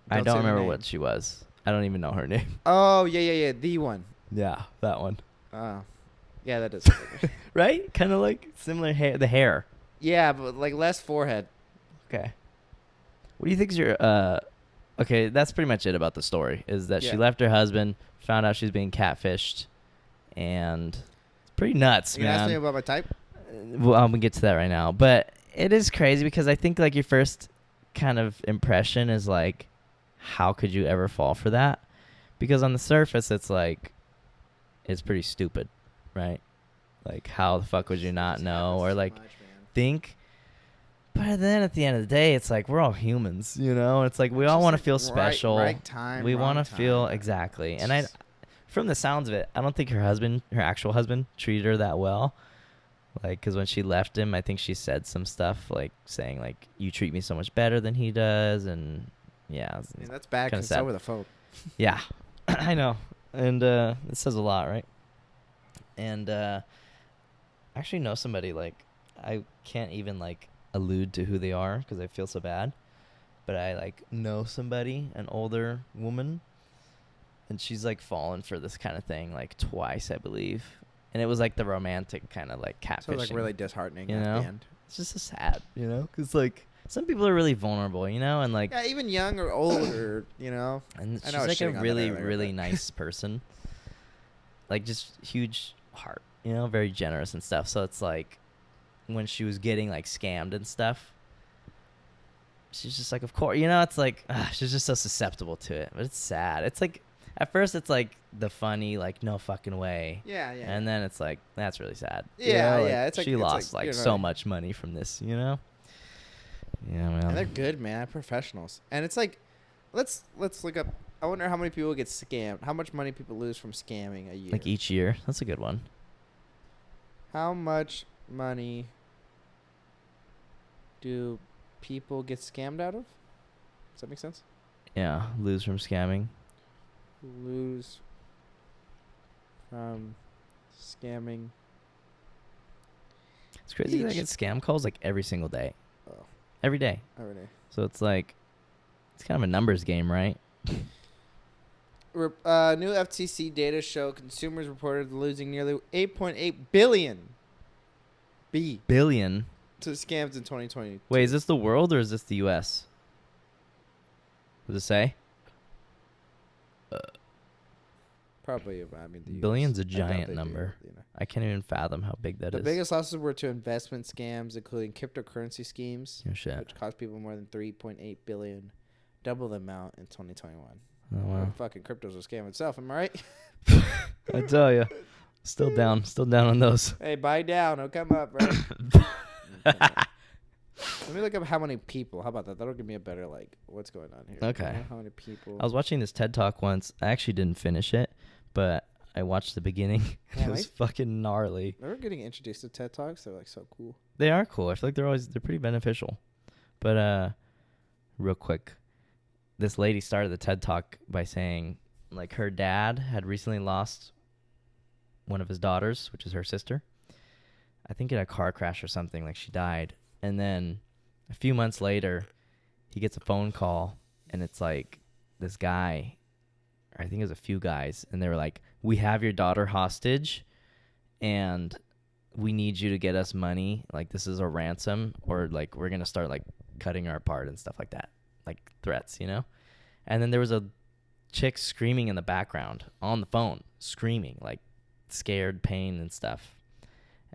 I Don't don't say the remember name. what she was. I don't even know her name. Oh yeah, the one. Yeah, that one. Oh, yeah, that does. Right? Kind of like similar hair. The hair. Yeah, but like less forehead. Okay. What do you think is your okay, that's pretty much it about the story. Is that she Yeah. left her husband, found out she's being catfished, and it's pretty nuts, You can ask me man. about my type. Well, I'm gonna get to that right now, but it is crazy because I think like your first kind of impression is like, how could you ever fall for that? Because on the surface, it's like, it's pretty stupid, right? Like, how the fuck would you not know, or like think? But then at the end of the day, it's like we're all humans, you know. It's like we all want to feel special. Right time. We want want to feel exactly. And I, from the sounds of it, I don't think her actual husband, treated her that well. Like, because when she left him, I think she said some stuff like saying like, "You treat me so much better than he does," and yeah, I mean, that's bad kinda because it's sad. over the phone. yeah, I know, and it says a lot, right? And I actually know somebody, like, I can't even like allude to who they are because I feel so bad, but I like know somebody, an older woman, and she's like fallen for this kind of thing like twice, I believe, and it was like the romantic kind of like catfishing. So like really disheartening you at know? the end. It's just so sad, you know, because like some people are really vulnerable, you know, and like Yeah, even young or old or, you know. and I she's know I was like a shitting on that really earlier, really but- nice person, like just huge heart, you know, very generous and stuff. So it's like when she was getting like scammed and stuff, she's just like, of course, you know, it's like she's just so susceptible to it. But it's sad. It's like at first it's like the funny like no fucking way, Yeah. and then it's like that's really sad. You Yeah, know, like, yeah, it's like- she it's lost like, like you know, so much money from this, you know. Yeah, man. And they're good, man. Professionals. And it's like, let's look up. I wonder how many people get scammed. How much money people lose from scamming a year. Like each year. That's a good one. How much money do people get scammed out of? Does that make sense? Yeah, lose from scamming. Lose from scamming. It's crazy that I Each- get scam calls like every single day. Oh, Every day. every day. So it's like, it's kind of a numbers game, right? New FTC data show consumers reported losing nearly 8.8 billion Billion. to scams in 2020. Wait, is this the world or is this the U.S.? Does it say? Probably, I mean, the Billion's a US. I doubt giant they do, number. you know. I can't even fathom how big that The is. biggest losses were to investment scams, including cryptocurrency schemes, Oh, shit. which cost people more than 3.8 billion, double the amount in 2021. Oh, wow. Fucking crypto's a scam itself, am I right? I tell you. Still down on those. Hey, buy down, it'll come up, right? Let me look up how many people. How about that? That'll give me a better like what's going on here. Okay. You know how many people? I was watching this TED Talk once. I actually didn't finish it, but I watched the beginning. Yeah, It was fucking gnarly. We're getting introduced to TED Talks. They're like so cool. They are cool. I feel like they're pretty beneficial. But real quick, this lady started the TED Talk by saying like her dad had recently lost one of his daughters, which is her sister. I think in a car crash or something, like she died. And then a few months later, he gets a phone call and it's like this guy, or I think it was a few guys, and they were like, "We have your daughter hostage and we need you to get us money. Like this is a ransom, or like we're going to start like cutting her apart and stuff like that." Like threats, you know? And then there was a chick screaming in the background on the phone, screaming, like scared, pain and stuff.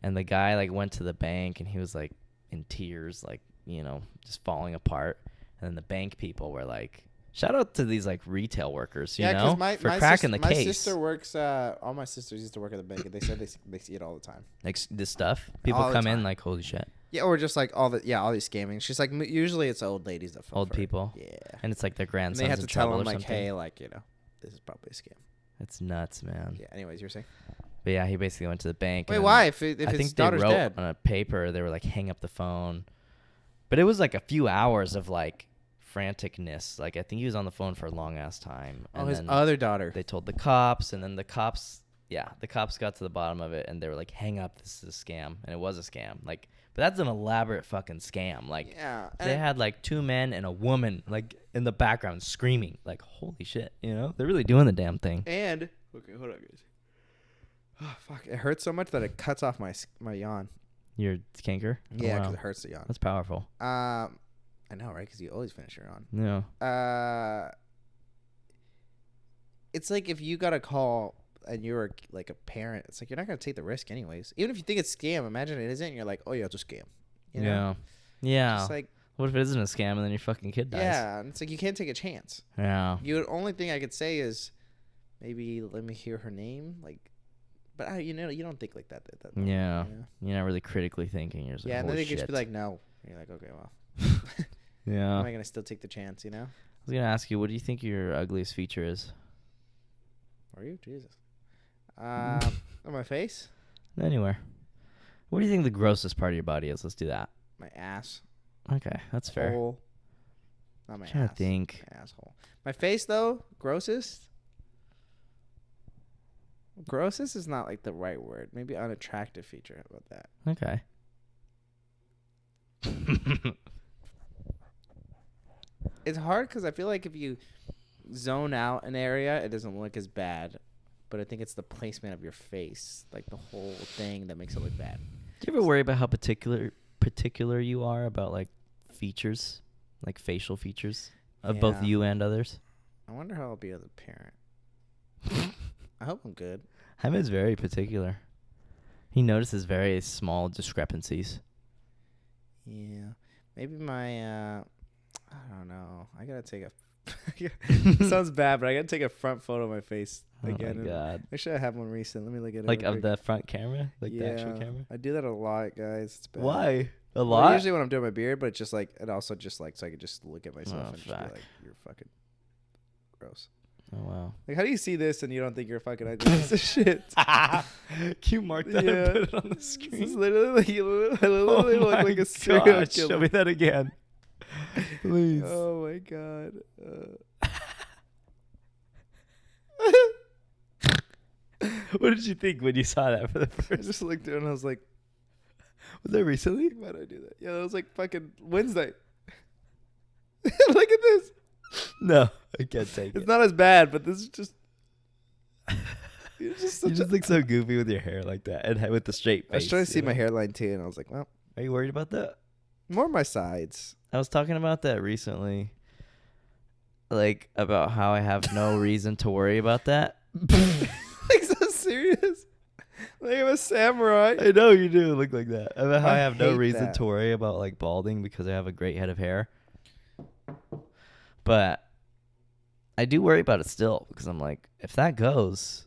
And the guy like went to the bank and he was like in tears, like, you know, just falling apart. And then the bank people were like, shout out to these like retail workers, you know, for cracking the case. My sister works, all my sisters used to work at the bank, and they said they see it all the time. Like this stuff. People All the come in time. like, holy shit. Yeah, or just like all these scamming. She's like, usually it's old ladies that fall Old for it. people. Yeah. And it's like their And grandsons they have to in tell trouble them or like, something. hey, like, you know, this is probably a scam. It's nuts, man. Yeah. Anyways, you're saying? But yeah, he basically went to the bank. Wait, and why? If I his think they daughter's wrote dead. on a paper, they were like, hang up the phone. But it was like a few hours of like franticness. Like I think he was on the phone for a long ass time. Oh, And his then other daughter. they told the cops, and then the cops got to the bottom of it, and they were like, hang up, this is a scam. And it was a scam. Like, but that's an elaborate fucking scam. Like, Yeah. they had like two men and a woman like in the background screaming. Like, holy shit, you know? They're really doing the damn thing. And okay, hold on, guys. Oh fuck! It hurts so much that it cuts off my yawn. Your canker? Yeah, Oh, because wow. it hurts the yawn. That's powerful. I know, right? Because you always finish your yawn. Yeah. It's like if you got a call and you're like a parent, it's like you're not gonna take the risk anyways. Even if you think it's a scam, imagine it isn't. And you're like, oh yeah, it's a scam. You know? Yeah. It's like What if it isn't a scam and then your fucking kid dies? yeah, and it's like you can't take a chance. Yeah. You only thing I could say is maybe let me hear her name, like. But you know, you don't think like that. Yeah. you know? You're not really critically thinking. You're just like, Yeah, and then holy they could just be shit. like, no. And you're like, okay, well, Yeah. am I gonna still take the chance? You know? I was gonna ask you, what do you think your ugliest feature is? Are you Jesus? On my face, Anywhere. What do you think the grossest part of your body is? Let's do that. my ass, Okay, that's fair. hole, Not my I'm trying ass. to think. My asshole. My face though, grossest. Grossest is not like the right word. Maybe unattractive feature. How about that? Okay. It's hard because I feel like if you zone out an area, it doesn't look as bad. But I think it's the placement of your face, like the whole thing, that makes it look bad. Do you ever worry about how particular you are about like features, like facial features of both you and others? I wonder how I'll be as a parent. I hope I'm good. Hammond's very particular. He notices very small discrepancies. Yeah. Maybe my, I don't know. I gotta take a, sounds bad, but I gotta take a front photo of my face again. Oh my God. Actually, I have one recent. Let me look at it. Like of the front camera? Like yeah, the actual camera? I do that a lot, guys. It's bad. Why? A Well, lot? usually when I'm doing my beard, but it's just like, it also just like, so I could just look at myself and just be like, you're fucking gross. Oh, wow. Like, how do you see this and you don't think you're a fucking ugly piece of shit? Can you mark that and put it on the screen? This is literally like, I literally look like a serial God, killer. show me that again. Please. Oh my God. What did you think when you saw that for the I first? just looked at it and I was like, Was that recently? why'd I do that? Yeah, that was like fucking Wednesday. Look at this. No, I can't take It's it. not as bad, but this is just. You're just You such just look so goofy with your hair like that and with the straight face. I was trying to see you my know? hairline too, and I was like, well, Are you worried about that? more my sides. I was talking about that recently. Like, about how I have no reason to worry about that. Like, so serious? Like, I'm a samurai. I know you do look like that. About how I have no hate reason that. to worry about, like, balding because I have a great head of hair. But I do worry about it still because I'm like, if that goes,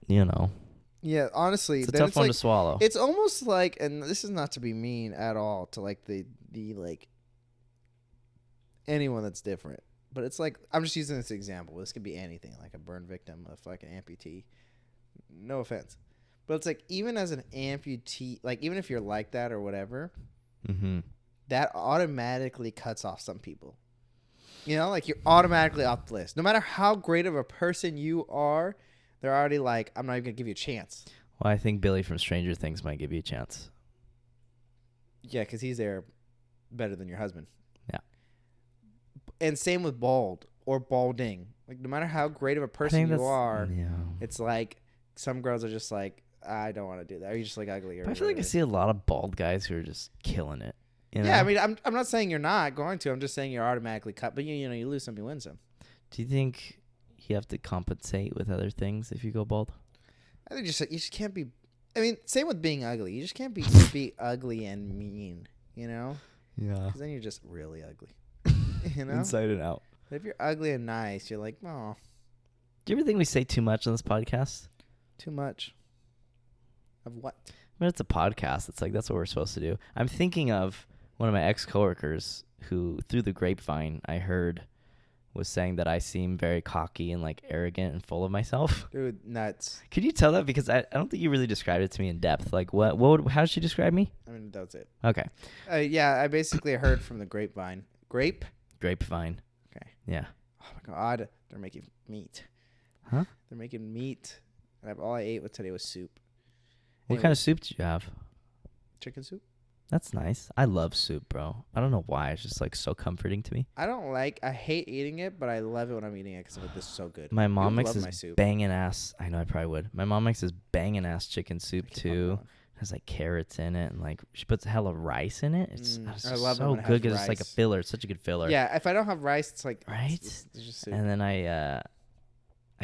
you know, Yeah, honestly, it's a then tough it's one like, to swallow. it's almost like, and this is not to be mean at all to like the like anyone that's different, but it's like, I'm just using this example. This could be anything, like a burn victim, a fucking amputee. No offense, but it's like, even as an amputee, like even if you're like that or whatever, Mm-hmm. that automatically cuts off some people. You know, like you're automatically off the list. No matter how great of a person you are, they're already like, I'm not even gonna give you a chance. Well, I think Billy from Stranger Things might give you a chance. Yeah, because he's there better than your husband. Yeah. And same with bald or balding. Like, no matter how great of a person you are, Yeah. it's like some girls are just like, I don't want to do that. Or you just like ugly. Or But I feel like I see a lot of bald guys who are just killing it. You know? Yeah, I mean, I'm not saying you're not going to. I'm just saying you're automatically cut. But you know, you lose some, you win some. Do you think you have to compensate with other things if you go bald? I think you just can't be. I mean, same with being ugly. You just can't be ugly and mean. You know, Yeah. because then you're just really ugly. You know, Inside and out. But if you're ugly and nice, you're like, oh, Do you ever think we say too much on this podcast? too much. Of what? I mean, it's a podcast. It's like, that's what we're supposed to do. I'm thinking of one of my ex-coworkers who, through the grapevine, I heard was saying that I seem very cocky and like arrogant and full of myself. Dude, nuts. Could you tell that? Because I don't think you really described it to me in depth. Like, how did she describe me? I mean, that was it. Okay. Yeah, I basically heard from the grapevine. Grapevine. Okay. Yeah. Oh my God, they're making meat. Huh? They're making meat, and all I ate today was soup. What kind of soup did you have? Chicken soup. That's nice. I love soup, bro. I don't know why. It's just like so comforting to me. I hate eating it, but I love it when I'm eating it because this is so good. My mom You makes love this my soup. banging ass. I know I probably would. My mom makes this banging ass chicken soup I keep on too. going. Has like carrots in it and like she puts hella rice in it. It's, I love it so when it has good because it's like a rice. filler. It's such a good filler. Yeah, if I don't have rice, it's like Right? It's just soup. And then I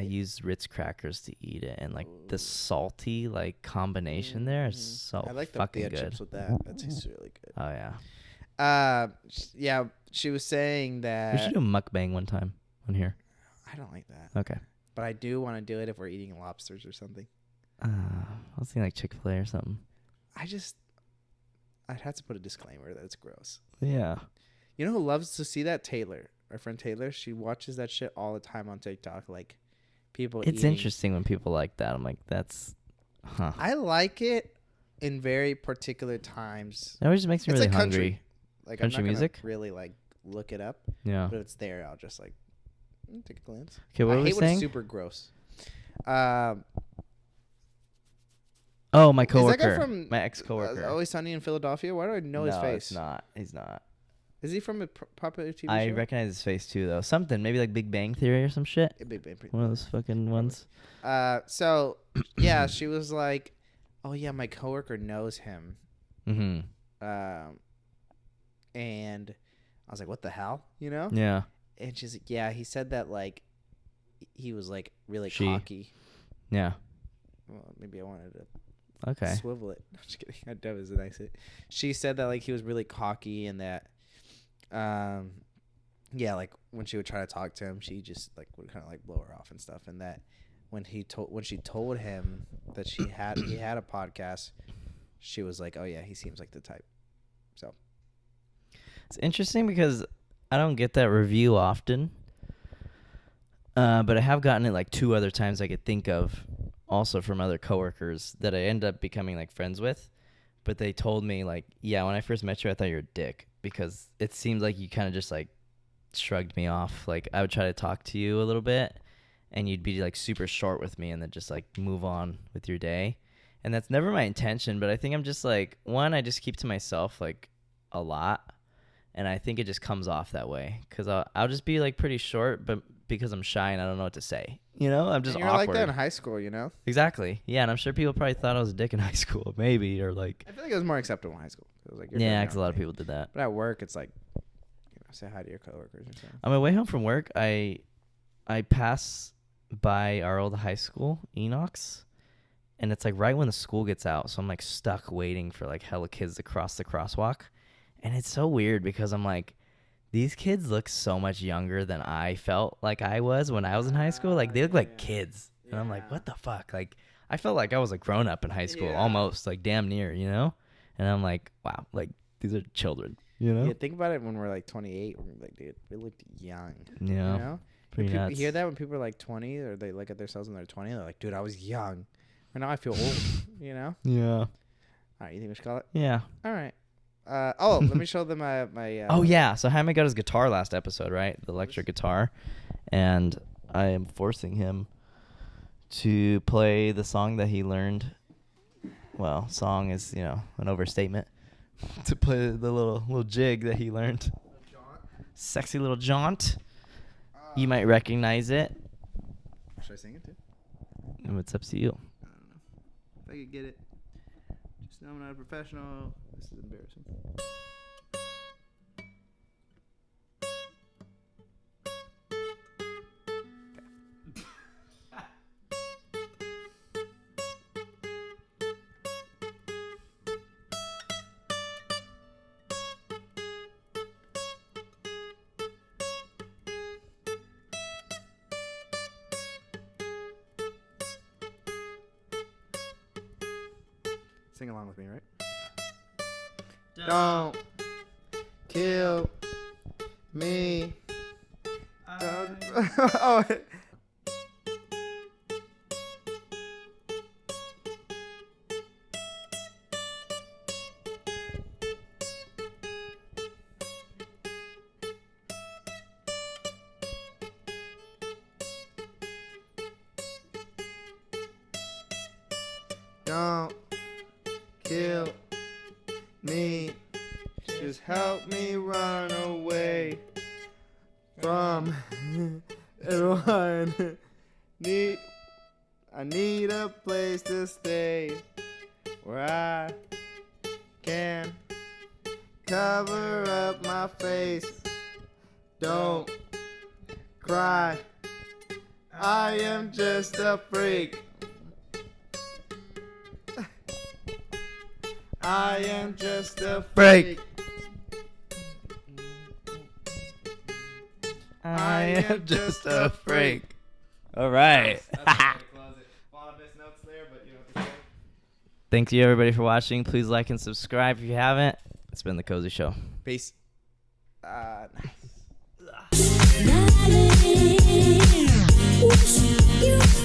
use Ritz crackers to eat it, and like the salty like combination there is so I like the fucking tortilla good. chips with that. That tastes really good. Oh yeah. Yeah, she was saying that We should do a mukbang one time on here. I don't like that, Okay. but I do want to do it if we're eating lobsters or something. I was thinking like Chick-fil-A or something. I'd have to put a disclaimer that it's gross. Yeah. You know who loves to see that? Taylor. Our friend Taylor. She watches that shit all the time on TikTok. Like, people It's eating. interesting when people like that. I'm like, that's, huh. I like it in very particular times. That always just makes me It's really like country. hungry. Like, Country I'm not music? gonna really, like, look it up. Yeah. But if it's there, I'll just like take a glance. Okay, what I were we hate when saying? it's super gross. Oh, my Is that guy coworker, from my ex-coworker. Always Sunny in Philadelphia? Why do I know his face? No, he's not. Is he from a popular TV show? I recognize his face too, though. Something, maybe like Big Bang Theory or some shit. Yeah, Big Bang. One of those fucking ones. So yeah, she was like, "Oh yeah, my coworker knows him." Mm-hmm. And I was like, "What the hell?" You know? Yeah. And she's like, "Yeah, he said that like he was like really cocky." Yeah. Well, maybe I wanted to Okay. swivel it. No, I'm just kidding. That was a nice hit. She said that like he was really cocky and that, yeah, like when she would try to talk to him, she just like would kind of like blow her off and stuff. And that when she told him that he had a podcast, she was like, "Oh yeah, he seems like the type." So it's interesting because I don't get that review often, but I have gotten it like 2 other times I could think of. Also from other coworkers that I end up becoming like friends with, but they told me like, yeah, when I first met you, I thought you were a dick because it seemed like you kind of just like shrugged me off. Like I would try to talk to you a little bit and you'd be like super short with me and then just like move on with your day. And that's never my intention, but I think I'm just like, one, I just keep to myself like a lot. And I think it just comes off that way because I'll just be like pretty short, but because I'm shy and I don't know what to say, you know, I'm just and you're awkward. like that in high school, you know? Exactly. Yeah, and I'm sure people probably thought I was a dick in high school, maybe, or like. I feel like it was more acceptable in high school. It was like Yeah, because a lot of people did that. But at work, it's like, you know, say hi to your coworkers or something. On my way home from work, I pass by our old high school, Enoch's, and it's like right when the school gets out, so I'm like stuck waiting for like hella kids to cross the crosswalk, and it's so weird because I'm like, these kids look so much younger than I felt like I was when I was in high school. Like, they look like kids. And I'm like, what the fuck? Like, I felt like I was a grown-up in high school, almost, like, damn near, you know? And I'm like, wow, like, these are children, you know? Yeah, think about it when we're, like, 28. We're like, dude, we looked young. Yeah. You know? Pretty nuts. You hear that when people are, like, 20 or they look at themselves when they're 20? They're like, dude, I was young. Right now I feel old, you know? Yeah. All right, you think we should call it? Yeah. All right. Let me show them my oh yeah, so Jaime got his guitar last episode, right? The electric guitar, and I am forcing him to play the song that he learned. Well, song is, you know, an overstatement. To play the little jig that he learned. Sexy little jaunt. You might recognize it. Should I sing it too? And it's up to you. I don't know if I could get it. Just know I'm not a professional. This is embarrassing. Sing along with me, right? Don't kill me. Oh. Don't kill me. Just help me run away from everyone. I need a place to stay where I can cover up my face. Don't cry. I am just a freak. I am just a freak. I am just a freak. All right. Thank you, everybody, for watching. Please like and subscribe if you haven't. It's been The Cozy Show. Peace. Nice.